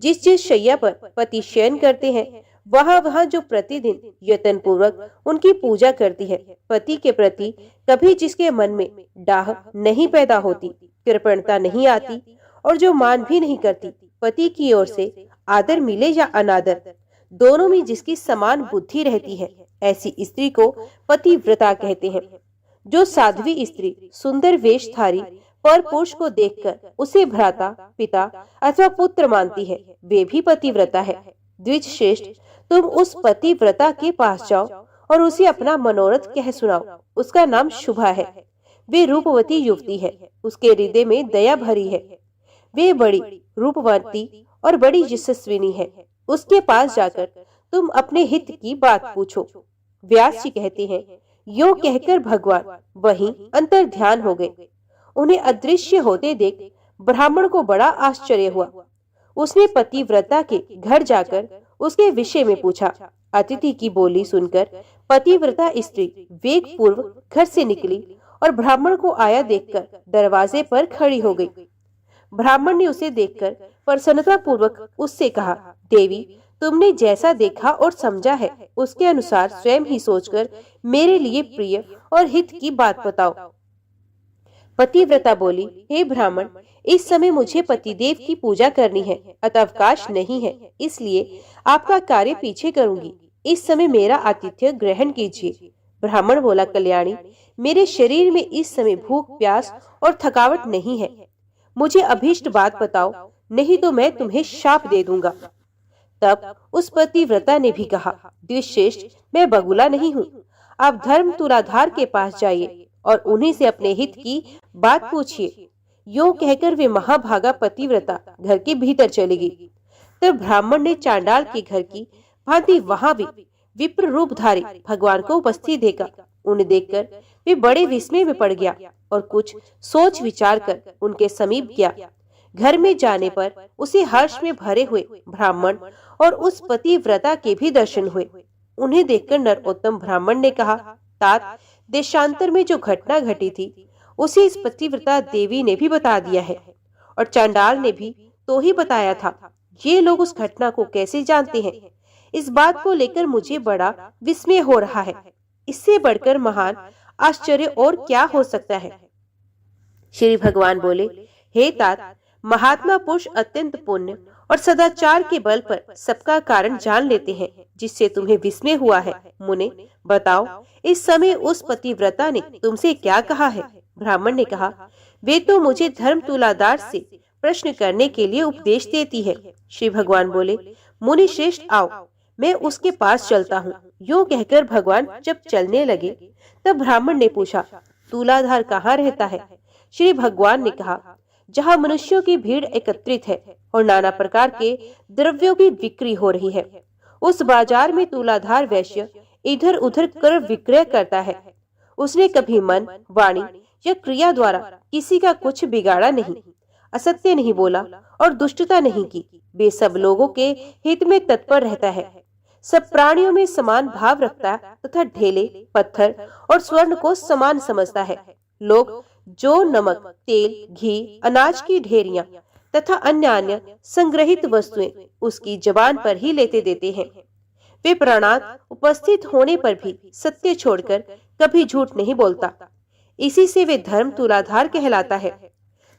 जिस जिस शैया पर पति शयन करते हैं, वहाँ जो प्रतिदिन यत्न पूर्वक उनकी पूजा करती है, पति के प्रति कभी जिसके मन में डाह नहीं पैदा होती, कृपणता नहीं आती और जो मान भी नहीं करती, पति की ओर से आदर मिले या अनादर, दोनों में जिसकी समान बुद्धि रहती है, ऐसी स्त्री को पतिव्रता कहते हैं। जो साध्वी स्त्री सुंदर वेशधारी पर पुरुष को देखकर उसे भ्राता, पिता अथवा पुत्र मानती है, वे भी पतिव्रता है। द्विज श्रेष्ठ, तुम उस पतिव्रता के पास जाओ और उसे अपना मनोरथ कह सुनाओ। उसका नाम शुभा है, वे रूपवती युवती है, उसके हृदय में दया भरी है, वे बड़ी रूपवती और बड़ी यशस्विनी है। उसके पास जाकर तुम अपने हित की बात पूछो। व्यास जी कहते हैं, यो कहकर भगवान वहीं अंतर ध्यान हो गए। उन्हें अदृश्य होते देख ब्राह्मण को बड़ा आश्चर्य हुआ। उसने पतिव्रता के घर जाकर उसके विषय में पूछा। अतिथि की बोली सुनकर पतिव्रता स्त्री वेग पूर्वक घर से निकली और ब्राह्मण को आया देखकर दरवाजे पर खड़ी हो गई। ब्राह्मण ने उसे देखकर प्रसन्नता पूर्वक उससे कहा, देवी, तुमने जैसा देखा और समझा है, उसके अनुसार स्वयं ही सोचकर मेरे लिए प्रिय और हित की बात बताओ। पतिव्रता बोली, हे ब्राह्मण, इस समय मुझे पतिदेव की पूजा करनी है, अतः अवकाश नहीं है, इसलिए आपका कार्य पीछे करूंगी। इस समय मेरा आतिथ्य ग्रहण कीजिए। ब्राह्मण बोला, कल्याणी, मेरे शरीर में इस समय भूख, प्यास और थकावट नहीं है। मुझे अभीष्ट बात बताओ, नहीं तो मैं तुम्हें शाप दे दूंगा। तब उस पतिव्रता ने भी कहा, द्विश्रेष्ठ, मैं बगुला नहीं हूँ। आप धर्म तुलाधार के पास जाइए और उन्हीं से अपने हित की बात पूछिए। यूं कहकर वे महाभागा पतिव्रता घर के भीतर चली गई। तब ब्राह्मण ने चांडाल के घर की भांति वहां भी विप्र रूपधारी भगवान को उपस्थित देखा। उन्हें देखकर वे बड़े विस्मय में पड़ गया और कुछ सोच विचार कर उनके समीप गया। घर में जाने पर उसे हर्ष में भरे हुए ब्राह्मण और उस पतिव्रता के भी दर्शन हुए। उन्हें देखकर नरोत्तम ब्राह्मण ने कहा, तात, देशांतर में जो घटना घटी थी उसे इस पतिव्रता देवी ने भी बता दिया है और चांडाल ने भी तो ही बताया था। ये लोग उस घटना को कैसे जानते हैं, इस बात को लेकर मुझे बड़ा विस्मय हो रहा है। इससे बढ़कर महान आश्चर्य और क्या हो सकता है। श्री भगवान बोले, हे तात, महात्मा पुरुष अत्यंत पुण्य और सदाचार के बल पर सबका कारण जान लेते हैं, जिससे तुम्हें विस्मय हुआ है। मुने, बताओ, इस समय उस पतिव्रता ने तुमसे क्या कहा है? ब्राह्मण ने कहा, वे तो मुझे धर्म तुलादार से प्रश्न करने के लिए उपदेश देती है। श्री भगवान बोले, मुनि श्रेष्ठ, आओ, मैं उसके पास चलता हूँ। यूं कहकर भगवान जब चलने लगे तब ब्राह्मण ने पूछा, तुलाधार कहाँ रहता है? श्री भगवान ने कहा, जहाँ मनुष्यों की भीड़ एकत्रित है और नाना प्रकार के द्रव्यों की बिक्री हो रही है, उस बाजार में तुलाधार वैश्य इधर उधर कर विक्रय करता है। उसने कभी मन, वाणी या क्रिया द्वारा किसी का कुछ बिगाड़ा नहीं, असत्य नहीं बोला और दुष्टता नहीं की। वे सब लोगों के हित में तत्पर रहता है, सब प्राणियों में समान भाव रखता तथा ढेले, पत्थर और स्वर्ण को समान समझता है। लोग जो नमक, तेल, घी, अनाज की ढेरियां तथा अन्य संग्रहित वस्तुएं उसकी जबान पर ही लेते देते हैं। वे प्राणात उपस्थित होने पर भी सत्य छोड़कर कभी झूठ नहीं बोलता। इसी से वे धर्म तुलाधार कहलाता है।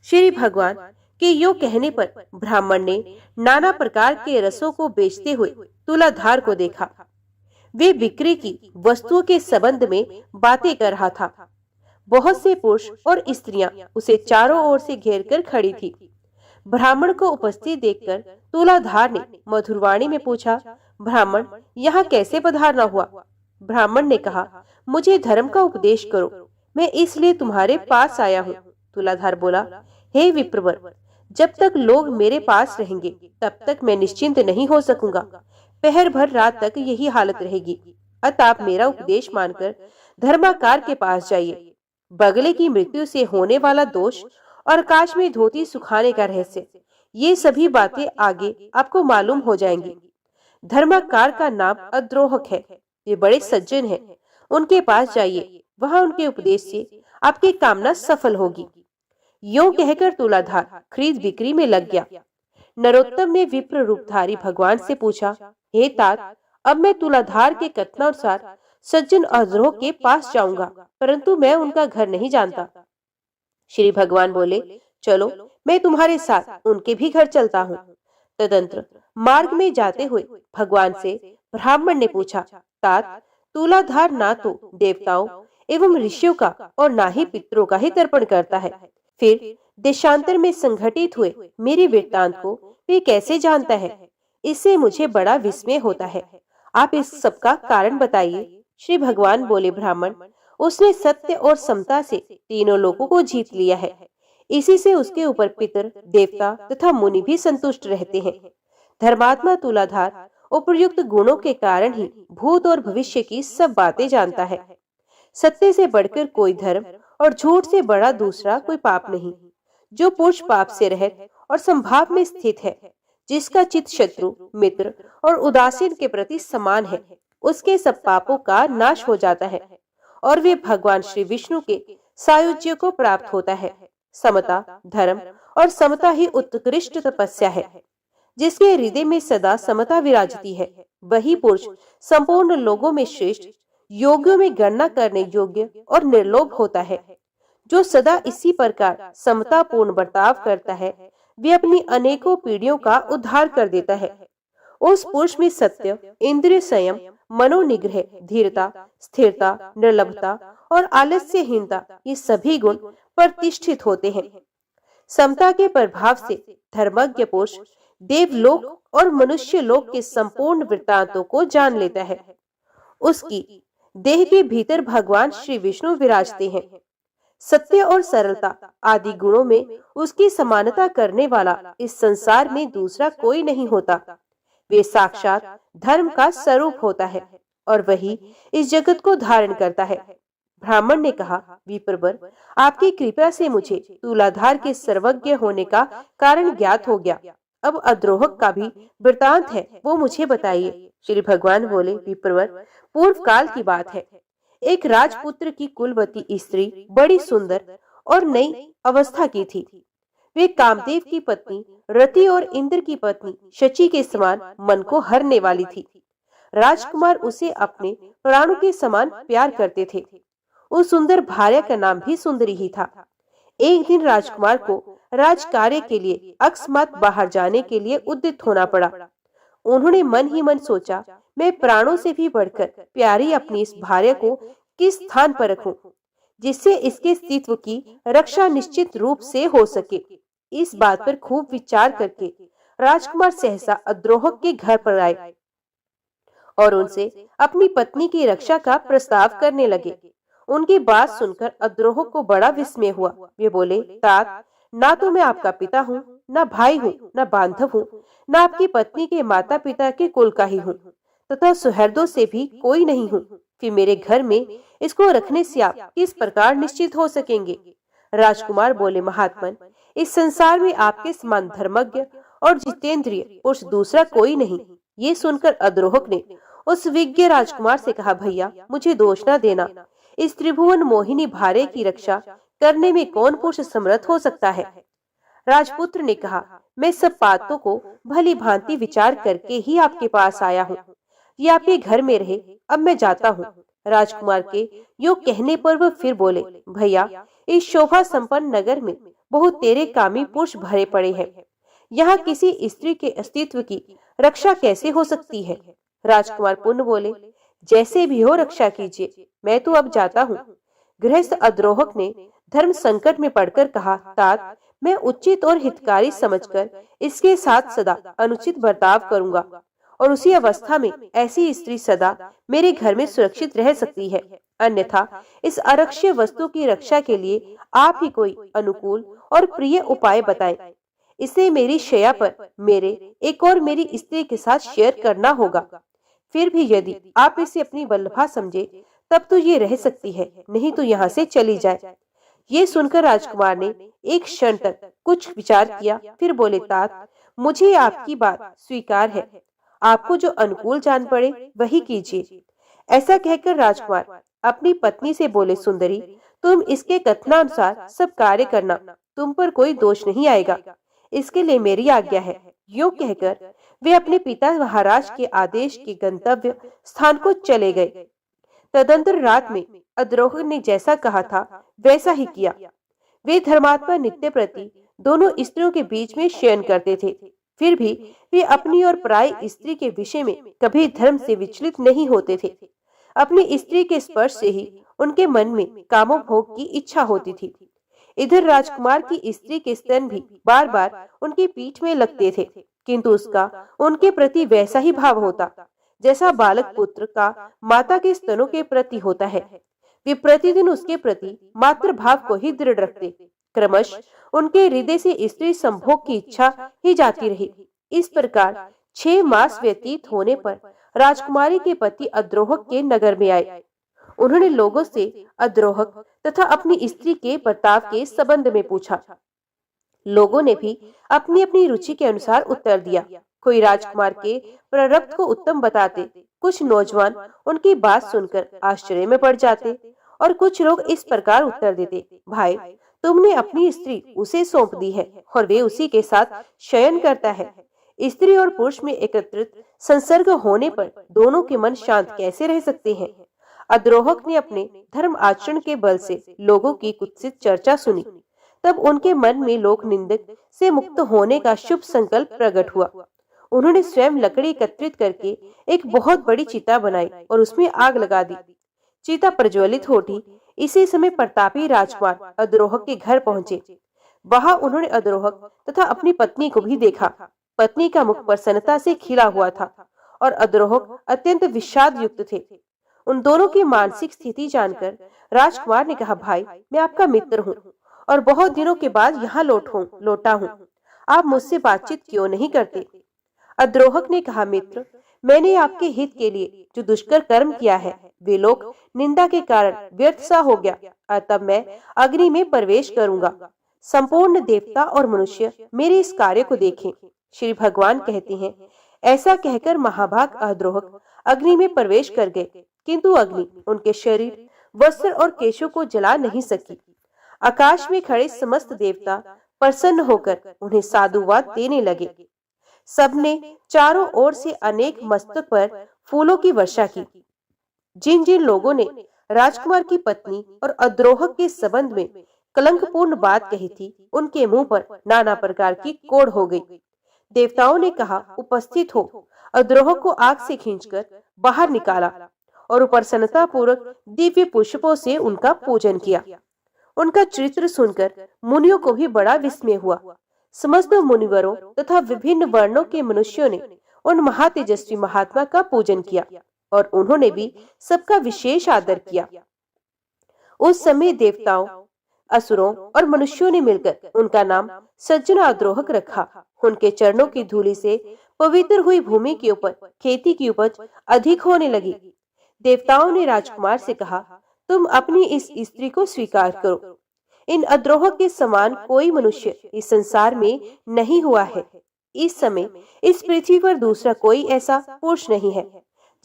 श्री भगवान के यूं कहने पर ब्राह्मण ने नाना प्रकार के रसों को बेचते हुए तुलाधार को देखा। वे बिक्री की वस्तुओं के संबंध में बातें कर रहा था। बहुत से पुरुष और स्त्रियां उसे चारों ओर से घेरकर खड़ी थी। ब्राह्मण को उपस्थित देखकर तुलाधार ने मधुरवाणी में पूछा, ब्राह्मण, यहाँ कैसे पधारना हुआ? ब्राह्मण ने कहा, मुझे धर्म का उपदेश करो, मैं इसलिए तुम्हारे पास आया हूँ। तुलाधार बोला, हे विप्रवर, जब तक लोग मेरे पास रहेंगे तब तक मैं निश्चिंत नहीं हो सकूंगा। पहर भर रात तक यही हालत रहेगी। अतः आप मेरा उपदेश मानकर धर्माकार के पास जाइए। बगले की मृत्यु से होने वाला दोष और आकाश में धोती सुखाने का रहस्य, ये सभी बातें आगे आपको मालूम हो जाएंगी। धर्माकार का नाम अद्रोहक है, ये बड़े सज्जन हैं। उनके पास जाइए, वहां उनके उपदेश से आपकी कामना सफल होगी। यूं कहकर तुलाधार खरीद बिक्री में लग गया। नरोत्तम ने विप्र रूपधारी भगवान से पूछा, हे तात, अब मैं तुलाधार के कथनानुसार सज्जन अद्रोह के पास जाऊंगा, परंतु मैं उनका घर नहीं जानता। श्री भगवान बोले, चलो, मैं तुम्हारे साथ उनके भी घर चलता हूँ। तदंतर मार्ग में जाते हुए भगवान से ब्राह्मण ने पूछा, तात, तुलाधार ना तो देवताओं एवं ऋषियों का और ना ही पितरों का ही तर्पण करता है, फिर देशांतर में संघटित हुए मेरे वृत्तांत को वे कैसे जानता है? इससे मुझे बड़ा विस्मय होता है। आप इस सब का कारण बताइए। श्री भगवान बोले, ब्राह्मण, उसने सत्य और समता से तीनों लोगों को जीत लिया है। इसी से उसके ऊपर पितर, देवता तथा मुनि भी संतुष्ट रहते हैं। धर्मात्मा तुलाधार उपयुक्त गुणों के कारण ही भूत और भविष्य की सब बातें जानता है। सत्य से बढ़कर कोई धर्म और झूठ से बड़ा दूसरा कोई पाप नहीं। जो पुरुष पाप से रहित और संभाव में स्थित है, जिसका चित्त शत्रु, मित्र और उदासीन के प्रति समान है, उसके सब पापों का नाश हो जाता है और वे भगवान श्री विष्णु के सायुज्य को प्राप्त होता है। समता, धर्म और समता ही उत्कृष्ट तपस्या है। जिसके हृदय में सदा समता विराजती है, वही पुरुष संपूर्ण लोगों में श्रेष्ठ, योगियों में गणना करने योग्य और निर्लोभ होता है। जो सदा इसी प्रकार समतापूर्ण बर्ताव करता है, वे अपनी अनेकों पीढ़ियों का उद्धार कर देता है। उस पुरुष में सत्य, इंद्रिय संयम मनोनिग्रह, धीरता, स्थिरता, निर्लभता और आलस्यहीनता, ये सभी गुण प्रतिष्ठित होते हैं। समता के प्रभाव से धर्मज्ञ पुरुष देवलोक और मनुष्य लोक के संपूर्ण वृत्तांतों को जान लेता है। उसकी देह के भीतर भगवान श्री विष्णु विराजते हैं। सत्य और सरलता आदि गुणों में उसकी समानता करने वाला इस संसार में दूसरा कोई नहीं होता। वे साक्षात धर्म का स्वरूप होता है और वही इस जगत को धारण करता है। ब्राह्मण ने कहा, विप्रवर, आपकी कृपा से मुझे तुलाधार के सर्वज्ञ होने का कारण ज्ञात हो गया। अब अद्रोहक का भी वृतांत है, वो मुझे बताइए। श्री भगवान बोले, विप्रवर, पूर्व काल की बात है। एक राजपुत्र की कुलवती स्त्री बड़ी सुंदर और नई अवस्था की थी। वे कामदेव की पत्नी रति और इंद्र की पत्नी शची के समान मन को हरने वाली थी। राजकुमार उसे अपने प्राणों के समान प्यार करते थे। उस सुंदर भार्या का नाम भी सुंदरी ही था। एक दिन राजकुमार को राजकार्य के लिए अकस्मात बाहर जाने के लिए उद्यत होना पड़ा। उन्होंने मन ही मन सोचा, मैं प्राणों से भी बढ़कर प्यारी अपनी इस भार्या को किस स्थान पर रखूं, जिससे इसके अस्तित्व की रक्षा निश्चित रूप से हो सके। इस बात पर खूब विचार करके राजकुमार सहसा अद्रोहक के घर पर आए और उनसे अपनी पत्नी की रक्षा का प्रस्ताव करने लगे। उनकी बात सुनकर अद्रोहक को बड़ा विस्मय हुआ। वे बोले, तात, ना तो मैं आपका पिता हूँ, ना भाई हूँ, ना बांधव हूँ, ना आपकी पत्नी के माता पिता के कुल का ही हूँ, तथा सुहृदों से भी कोई नहीं हूँ। फिर मेरे घर में इसको रखने से आप किस प्रकार निश्चित हो सकेंगे? राजकुमार बोले, महात्मन, इस संसार में आपके समान धर्मज्ञ और जितेंद्रिय पुरुष दूसरा कोई नहीं। ये सुनकर अद्रोहक ने उस विज्ञ राजकुमार से कहा, भैया, मुझे दोष न देना। इस त्रिभुवन मोहिनी भार्या की रक्षा करने में कौन पुरुष समर्थ हो सकता है? राजपुत्र ने कहा, मैं सब बातों को भली भांति विचार करके ही आपके पास आया हूँ। ये आपके घर में रहे, अब मैं जाता हूँ। राजकुमार के यो कहने पर वह फिर बोले, भैया, इस शोभा संपन्न नगर में बहुत तेरे कामी पुरुष भरे पड़े हैं। यहाँ किसी स्त्री के अस्तित्व की रक्षा कैसे हो सकती है? राजकुमार पुनः बोले, जैसे भी हो रक्षा कीजिए, मैं तो अब जाता हूँ। गृहस्थ अद्रोहक ने धर्म संकट में पड़कर कहा, तात, मैं उचित और हितकारी समझकर इसके साथ सदा अनुचित बर्ताव करूंगा और उसी अवस्था में ऐसी स्त्री सदा मेरे घर में सुरक्षित रह सकती है। अन्यथा इस अरक्ष्य वस्तु की रक्षा के लिए आप ही कोई अनुकूल और प्रिय उपाय बताएं। इसे मेरी शैया पर मेरे एक और मेरी स्त्री के साथ शेयर करना होगा। फिर भी यदि आप इसे अपनी वल्लभा समझे तब तो ये रह सकती है, नहीं तो यहाँ से चली जाए। ये सुनकर राजकुमार ने एक क्षण तक कुछ विचार किया, फिर बोले, तात, मुझे आपकी बात स्वीकार है। आपको जो अनुकूल जान पड़े वही कीजिए। ऐसा कहकर राजकुमार अपनी पत्नी से बोले, सुंदरी, तुम इसके कथनानुसार सब कार्य करना, तुम पर कोई दोष नहीं आएगा, इसके लिए मेरी आज्ञा है। यूं कहकर वे अपने पिता महाराज के आदेश के गंतव्य स्थान को चले गए। तदंतर रात में अद्रोहक ने जैसा कहा था वैसा ही किया। वे धर्मात्मा नित्य प्रति दोनों स्त्रियों के बीच में शयन करते थे। फिर भी वे अपनी और पराई स्त्री के विषय में कभी धर्म से विचलित नहीं होते थे। अपनी स्त्री के स्पर्श से ही उनके मन में कामोभोग की इच्छा होती थी। इधर राजकुमार की स्त्री के स्तन भी बार बार उनकी पीठ में लगते थे, किंतु उसका उनके प्रति वैसा ही भाव होता जैसा बालक पुत्र का माता के स्तनों के प्रति होता है। वे प्रतिदिन उसके प्रति मातृ भाव को ही दृढ़ रखते। क्रमश उनके हृदय से स्त्री संभोग की इच्छा ही जाती रही। इस प्रकार 6 मास व्यतीत होने पर राजकुमारी के पति अद्रोहक के नगर में आए। उन्होंने लोगों से अद्रोहक तथा अपनी स्त्री के बर्ताव के संबंध में पूछा। लोगों ने भी अपनी अपनी रुचि के अनुसार उत्तर दिया। कोई राजकुमार के प्ररब्ध को उत्तम बताते, कुछ नौजवान उनकी बात सुनकर आश्चर्य में पड़ जाते और कुछ लोग इस प्रकार उत्तर देते, भाई, तुमने अपनी स्त्री उसे सौंप दी है और वे उसी के साथ शयन करता है। स्त्री और पुरुष में एकत्रित संसर्ग होने पर दोनों के मन शांत कैसे रह सकते हैं? अद्रोहक ने अपने धर्म आचरण के बल से लोगों की कुत्सित चर्चा सुनी। तब उनके मन में लोक निंदक से मुक्त होने का शुभ संकल्प प्रकट हुआ। उन्होंने स्वयं लकड़ी एकत्रित करके एक बहुत बड़ी चिता बनाई और उसमें आग लगा दी। चिता प्रज्वलित हो उठी। इसी समय प्रतापी राजकुमार अद्रोहक के घर पहुंचे। वहां उन्होंने अद्रोहक तथा अपनी पत्नी को भी देखा। पत्नी का मुख प्रसन्नता से खिला हुआ था और अद्रोहक अत्यंत विषाद युक्त थे। उन दोनों की मानसिक स्थिति जानकर राजकुमार ने कहा, भाई, मैं आपका मित्र हूँ और बहुत दिनों के बाद यहाँ लौटा हूँ। आप मुझसे बातचीत क्यों नहीं करते? अद्रोहक ने कहा, मित्र, मैंने आपके हित के लिए जो दुष्कर कर्म किया है, वे लोग निंदा के कारण व्यर्थ सा हो गया। अतः मैं अग्नि में प्रवेश करूंगा। संपूर्ण देवता और मनुष्य मेरे इस कार्य को देखें। श्री भगवान कहते हैं, ऐसा कहकर महाभाग अद्रोहक अग्नि में प्रवेश कर गए, किंतु अग्नि उनके शरीर, वस्त्र और केशों को जला नहीं सकी। आकाश में खड़े समस्त देवता प्रसन्न होकर उन्हें साधुवाद देने लगे। सबने चारों ओर से अनेक मस्तक पर फूलों की वर्षा की। जिन जिन लोगों ने राजकुमार की पत्नी और अद्रोहक के संबंध में कलंकपूर्ण बात कही थी, उनके मुंह पर नाना प्रकार की कोढ़ हो गई। देवताओं ने कहा, उपस्थित हो। अद्रोहक को आग से खींचकर बाहर निकाला और प्रसन्नता पूर्वक दिव्य पुष्पों से उनका पूजन किया। उनका चरित्र सुनकर मुनियों को भी बड़ा विस्मय हुआ। समस्त मुनिवरों तथा विभिन्न वर्णों के मनुष्यों ने उन महातेजस्वी महात्मा का पूजन किया और उन्होंने भी सबका विशेष आदर किया। उस समय देवताओं, असुरों और मनुष्यों ने मिलकर उनका नाम सज्जन अद्रोहक रखा। उनके चरणों की धूलि से पवित्र हुई भूमि के ऊपर खेती की उपज अधिक होने लगी। देवताओं ने राजकुमार से कहा, तुम अपनी इस स्त्री को स्वीकार करो। इन अद्रोहक के समान कोई मनुष्य इस संसार में नहीं हुआ है। इस समय इस पृथ्वी पर दूसरा कोई ऐसा पुरुष नहीं है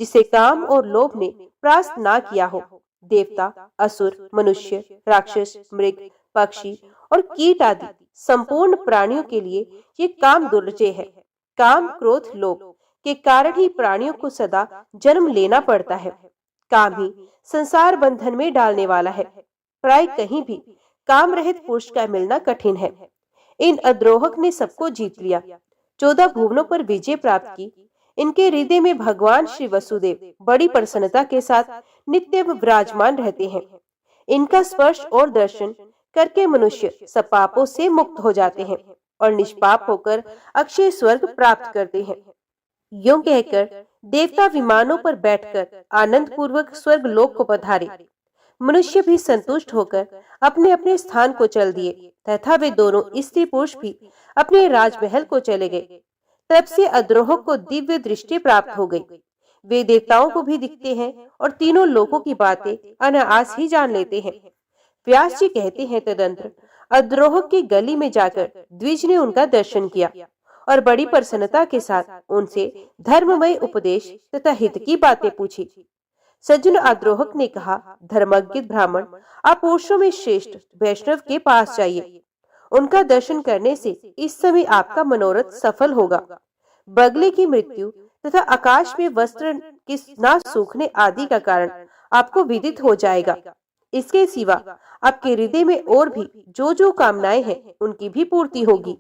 जिसे काम और लोभ ने परास्त ना किया हो। देवता, असुर, मनुष्य, राक्षस, मृग, पक्षी और कीट आदि संपूर्ण प्राणियों के लिए ये काम दुर्जय है। काम, क्रोध, लोभ के कारण ही प्राणियों को सदा जन्म लेना पड़ता है। काम ही संसार बंधन में डालने वाला है। प्राय कहीं भी काम रहित पुरुष का मिलना कठिन है। इन अद्रोहक ने सबको जीत लिया, 14 भुवनों पर विजय प्राप्त की। इनके हृदय में भगवान श्री वसुदेव बड़ी प्रसन्नता के साथ नित्य विराजमान रहते हैं। इनका स्पर्श और दर्शन करके मनुष्य सब पापों से मुक्त हो जाते हैं और निष्पाप होकर अक्षय स्वर्ग प्राप्त करते हैं। यूं कहकर देवता विमानों पर बैठकर आनंद पूर्वक स्वर्ग लोक को पधारे। मनुष्य भी संतुष्ट होकर अपने अपने स्थान को चल दिए तथा वे दोनों स्त्री पुरुष भी अपने राजमहल को चले गए। तब से अद्रोहक को दिव्य दृष्टि प्राप्त हो गई। वे देवताओं को भी दिखते हैं और तीनों लोकों की बातें अनायास ही जान लेते हैं। व्यास जी कहते हैं, तदंतर अद्रोहक की गली में जाकर द्विज ने उनका दर्शन किया और बड़ी प्रसन्नता के साथ उनसे धर्ममय उपदेश तथा हित की बातें पूछी। सज्जन अद्रोहक ने कहा, धर्मज्ञ ब्राह्मण, आप पुरुषों में श्रेष्ठ वैष्णव के पास जाइए। उनका दर्शन करने से इस समय आपका मनोरथ सफल होगा। बगले की मृत्यु तथा आकाश में वस्त्र के न सूखने आदि का कारण आपको विदित हो जाएगा। इसके सिवा आपके हृदय में और भी जो जो कामनाएं हैं उनकी भी पूर्ति होगी।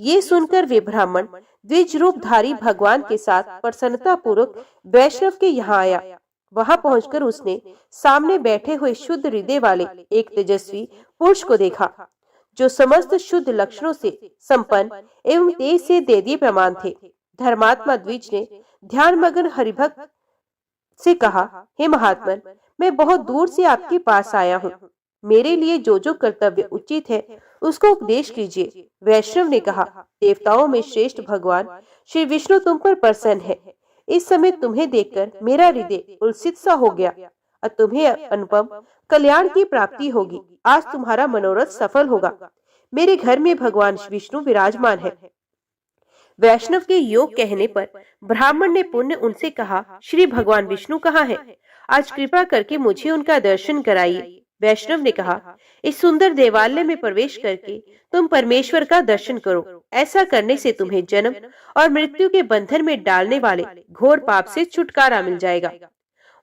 ये सुनकर वे ब्राह्मण द्विज रूपधारी भगवान के साथ प्रसन्नता पूर्वक वैष्णव के यहाँ आया। वहां पहुंचकर उसने सामने बैठे हुए शुद्ध हृदय वाले एक तेजस्वी पुरुष को देखा, जो समस्त शुद्ध लक्षणों से संपन्न एवं तेज से देदीय प्रमाण थे। धर्मात्मा द्विज ने ध्यान मगन हरिभक्त से कहा, हे महात्मन, मैं बहुत दूर से आपके पास आया हूँ। मेरे लिए जो जो कर्तव्य उचित है उसको उपदेश कीजिए। वैष्णव ने कहा, देवताओं में श्रेष्ठ भगवान श्री विष्णु तुम पर प्रसन्न है। इस समय तुम्हें देखकर मेरा हृदय उल्सित सा हो गया और तुम्हें अनुपम कल्याण की प्राप्ति होगी। आज तुम्हारा मनोरथ सफल होगा। मेरे घर में भगवान विष्णु विराजमान है। वैष्णव के योग कहने पर ब्राह्मण ने पुण्य उनसे कहा, श्री भगवान विष्णु कहाँ है? आज कृपा करके मुझे उनका दर्शन कराइए। वैष्णव ने कहा, इस सुंदर देवालय में प्रवेश करके तुम परमेश्वर का दर्शन करो। ऐसा करने से तुम्हें जन्म और मृत्यु के बंधन में डालने वाले घोर पाप से छुटकारा मिल जाएगा।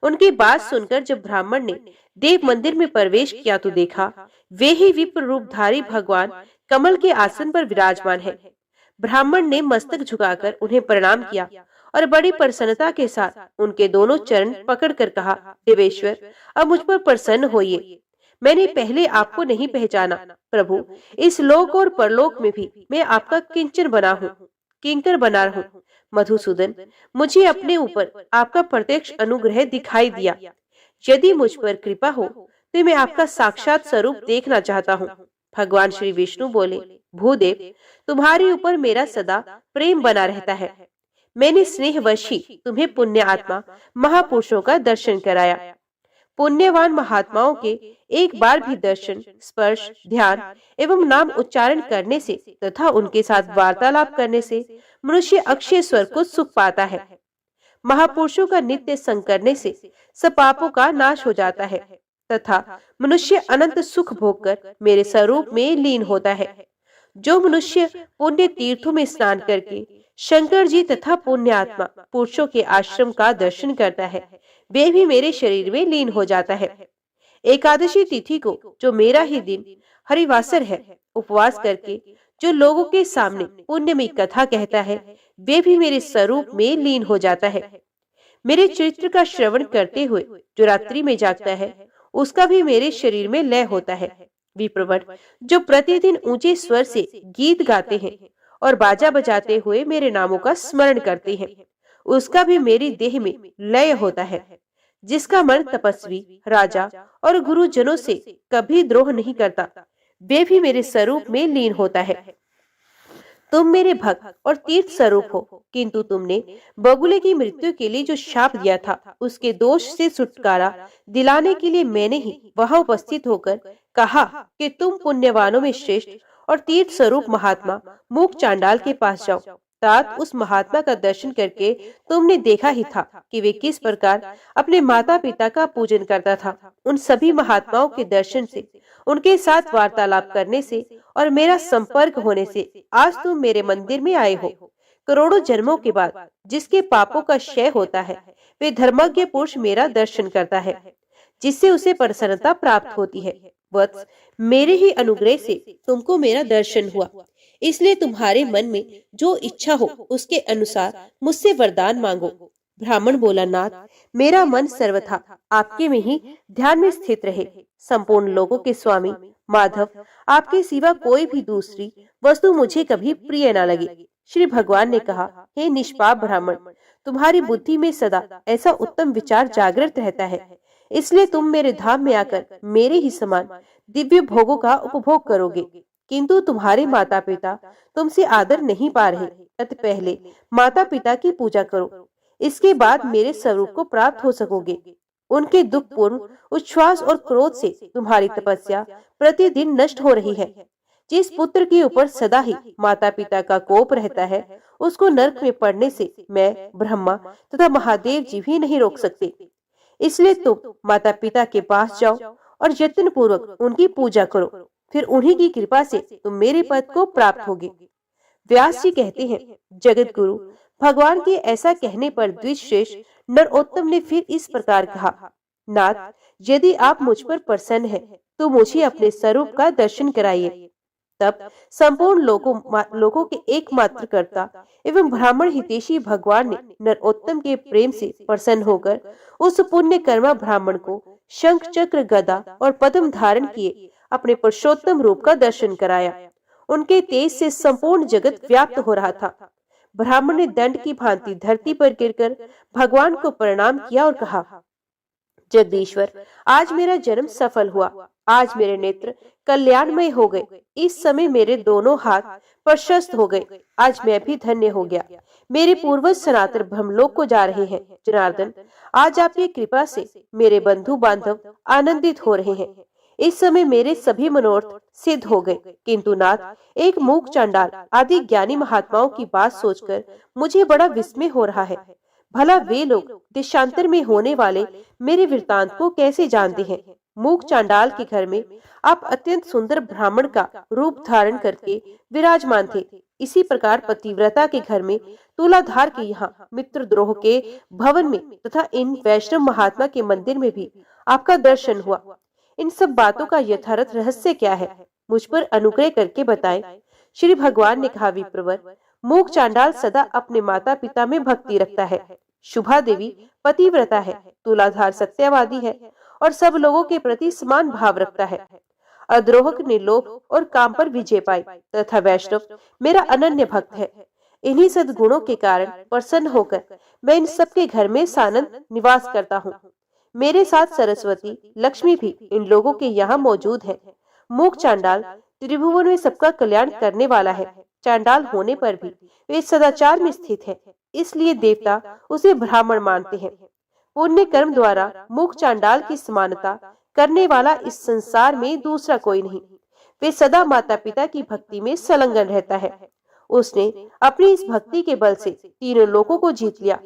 उनकी बात सुनकर जब ब्राह्मण ने देव मंदिर में प्रवेश किया तो देखा वे ही विप्र रूपधारी भगवान कमल के आसन पर विराजमान है। ब्राह्मण ने मस्तक झुकाकर उन्हें प्रणाम किया और बड़ी प्रसन्नता के साथ उनके दोनों चरण पकड़कर कहा, देवेश्वर, अब मुझ पर प्रसन्न होइए। मैंने पहले आपको नहीं पहचाना प्रभु। इस लोक और परलोक में भी मैं आपका किंकर बना हूँ। मधुसूदन, मुझे अपने ऊपर आपका प्रत्यक्ष अनुग्रह दिखाई दिया। यदि मुझ पर कृपा हो तो मैं आपका साक्षात स्वरूप देखना चाहता हूँ। भगवान श्री विष्णु बोले, भूदेव, तुम्हारे ऊपर मेरा सदा प्रेम बना रहता है। मैंने स्नेहवश ही तुम्हें पुण्य आत्मा महापुरुषों का दर्शन कराया। पुण्यवान महात्माओं के एक बार भी दर्शन, स्पर्श, ध्यान एवं नाम उच्चारण करने से तथा उनके साथ वार्तालाप करने से मनुष्य अक्षय स्वर्ग को सुख पाता है। महापुरुषों का नित्य संग करने से सब पापों का नाश हो जाता है तथा मनुष्य अनंत सुख भोगकर मेरे स्वरूप में लीन होता है। जो मनुष्य पुण्य तीर्थों में स्नान करके शंकर जी तथा पुण्य आत्मा पुरुषों के आश्रम का दर्शन करता है, वे भी मेरे शरीर में लीन हो जाता है। एकादशी तिथि को जो मेरा ही दिन हरिवासर है, उपवास करके जो लोगों के सामने पुण्यमयी कथा कहता है, वे भी मेरे स्वरूप में लीन हो जाता है। मेरे चरित्र का श्रवण करते हुए जो रात्रि में जागता है, उसका भी मेरे शरीर में लय होता है। विप्रवर, जो प्रतिदिन ऊंचे स्वर से गीत गाते हैं और बाजा बजाते हुए मेरे नामों का स्मरण करते हैं, उसका भी मेरी देह में लय होता है। जिसका मन तपस्वी, राजा और गुरुजनों से कभी द्रोह नहीं करता, वे भी मेरे स्वरूप में लीन होता है। तुम मेरे भक्त और तीर्थ स्वरूप हो, किंतु तुमने बगुले की मृत्यु के लिए जो शाप दिया था, उसके दोष से छुटकारा दिलाने के लिए मैंने ही वहां उपस्थित होकर कहा कि तुम पुण्यवानों में श्रेष्ठ और तीर्थ स्वरूप महात्मा मूक चांडाल के पास जाओ। तात उस महात्मा का दर्शन करके तुमने देखा ही था कि वे किस प्रकार अपने माता पिता का पूजन करता था। उन सभी महात्माओं के दर्शन से, उनके साथ वार्तालाप करने से और मेरा संपर्क होने से आज तुम मेरे मंदिर में आए हो। करोड़ों जन्मों के बाद जिसके पापों का क्षय होता है, वे धर्मज्ञ पुरुष मेरा दर्शन करता है, जिससे उसे प्रसन्नता प्राप्त होती है। वत्स, मेरे ही अनुग्रह से तुमको मेरा दर्शन हुआ, इसलिए तुम्हारे मन में जो इच्छा हो उसके अनुसार मुझसे वरदान मांगो। ब्राह्मण बोला, नाथ, मेरा मन सर्वथा आपके में ही ध्यान में स्थित रहे। संपूर्ण लोगों के स्वामी माधव, आपके सिवा कोई भी दूसरी वस्तु मुझे कभी प्रिय न लगे। श्री भगवान ने कहा, हे निष्पाप ब्राह्मण, तुम्हारी बुद्धि में सदा ऐसा उत्तम विचार जागृत रहता है, इसलिए तुम मेरे धाम में आकर मेरे ही समान दिव्य भोगों का उपभोग करोगे। किंतु तुम्हारे माता पिता तुमसे आदर नहीं पा रहे, अतः पहले माता पिता की पूजा करो, इसके बाद मेरे स्वरूप को प्राप्त हो सकोगे। उनके दुख पूर्ण उच्छ्वास और क्रोध से तुम्हारी तपस्या प्रतिदिन नष्ट हो रही है। जिस पुत्र के ऊपर सदा ही माता पिता का कोप रहता है, उसको नरक में पड़ने से मैं, ब्रह्मा तथा महादेव जी भी नहीं रोक सकते। इसलिए तुम माता पिता के पास जाओ और यत्न पूर्वक उनकी पूजा करो, फिर उन्हीं की कृपा से तुम मेरे पद को प्राप्त होगे। व्यास जी कहते हैं, जगत गुरु भगवान के ऐसा कहने पर द्विजश्रेष्ठ नरोत्तम ने फिर इस प्रकार कहा, नाथ, यदि आप मुझ पर प्रसन्न हैं, तो मुझे अपने स्वरूप का दर्शन कराइए। तब संपूर्ण लोगों के एकमात्र कर्ता एवं ब्राह्मण हितेशी भगवान ने नरोत्तम के प्रेम से प्रसन्न होकर उस पुण्य कर्मा ब्राह्मण को शंख चक्र गदा और पद्म धारण किए अपने पुरुषोत्तम रूप का दर्शन कराया। उनके तेज से संपूर्ण जगत व्याप्त हो रहा था। ब्राह्मण ने दंड की भांति धरती पर गिरकर भगवान को प्रणाम किया और कहा, जगदीश्वर, आज मेरा जन्म सफल हुआ, आज मेरे नेत्र कल्याणमय हो गए, इस समय मेरे दोनों हाथ प्रशस्त हो गए, आज मैं भी धन्य हो गया। मेरे पूर्वज सनातन ब्रह्मलोक को जा रहे हैं। जनार्दन, आज आपकी कृपा से मेरे बंधु बांधव आनंदित हो रहे हैं। इस समय मेरे सभी मनोरथ सिद्ध हो गए, किंतु नाथ, एक मूक चांडाल आदि ज्ञानी महात्माओं की बात सोचकर मुझे बड़ा विस्मय हो रहा है। भला वे लोग देशांतर में होने वाले मेरे वृतांत को कैसे जानते हैं। मूक चांडाल के घर में आप अत्यंत सुंदर ब्राह्मण का रूप धारण करके विराजमान थे। इसी प्रकार पतिव्रता के घर में तुलाधार के यहाँ मित्रद्रोह के भवन में तथा इन वैष्णव महात्मा के मंदिर में भी आपका दर्शन हुआ। इन सब बातों का यथार्थ रहस्य क्या है, मुझ पर अनुग्रह करके बताएं। श्री भगवान ने कहा, विप्रवर, मूक चांडाल सदा अपने माता पिता में भक्ति रखता है। शुभा देवी पतिव्रता है, तुलाधार सत्यवादी है और सब लोगों के प्रति समान भाव रखता है। अद्रोहक ने लोभ और काम पर विजय पाई तथा वैष्णव मेरा अनन्य भक्त है। इन्हीं सद्गुणों के कारण प्रसन्न होकर मैं इन सबके घर में सानंद निवास करता हूँ। मेरे साथ सरस्वती लक्ष्मी भी इन लोगों के यहाँ मौजूद है। मूक चांडाल त्रिभुवन में सबका कल्याण करने वाला है। चांडाल होने पर भी वे सदाचार में स्थित है, इसलिए देवता उसे ब्राह्मण मानते हैं। पुण्य कर्म द्वारा मूक चांडाल की समानता करने वाला इस संसार में दूसरा कोई नहीं। वे सदा माता पिता की भक्ति में संलग्न रहता है। उसने अपनी इस भक्ति के बल से तीनों लोगों को जीत लिया।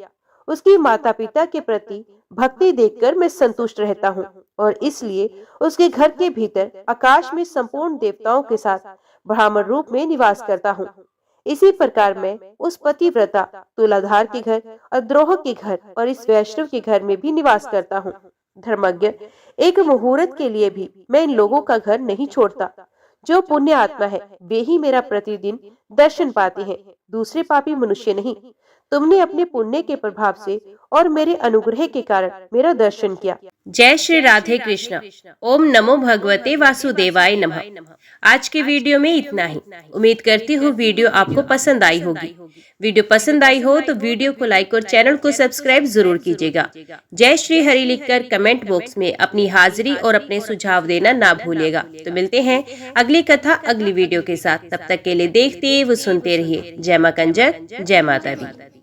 उसकी माता पिता के प्रति भक्ति देखकर मैं संतुष्ट रहता हूँ और इसलिए उसके घर के भीतर आकाश में संपूर्ण देवताओं के साथ ब्राह्मण रूप में निवास करता हूँ। इसी प्रकार मैं उस पतिव्रता तुलाधार के घर, अद्रोह के घर और इस वैष्णव के घर में भी निवास करता हूँ। धर्मज्ञ, एक मुहूर्त के लिए भी मैं इन लोगों का घर नहीं छोड़ता। जो पुण्य आत्मा है वे ही मेरा प्रतिदिन दर्शन पाते हैं, दूसरे पापी मनुष्य नहीं। तुमने अपने पुण्य के प्रभाव से और मेरे अनुग्रह के कारण मेरा दर्शन किया।
जय श्री राधे कृष्ण। ओम नमो भगवते वासुदेवाय नमः। आज के वीडियो में इतना ही। उम्मीद करती हूँ वीडियो आपको पसंद आई होगी। वीडियो पसंद आई हो तो वीडियो को लाइक और चैनल को सब्सक्राइब जरूर कीजिएगा। जय श्री हरि लिखकर कमेंट बॉक्स में अपनी हाजिरी और अपने सुझाव देना ना भूलिएगा। तो मिलते हैं अगली कथा अगली वीडियो के साथ। तब तक के लिए देखते व सुनते रहिए। जय मां कंजक, जय माता दी।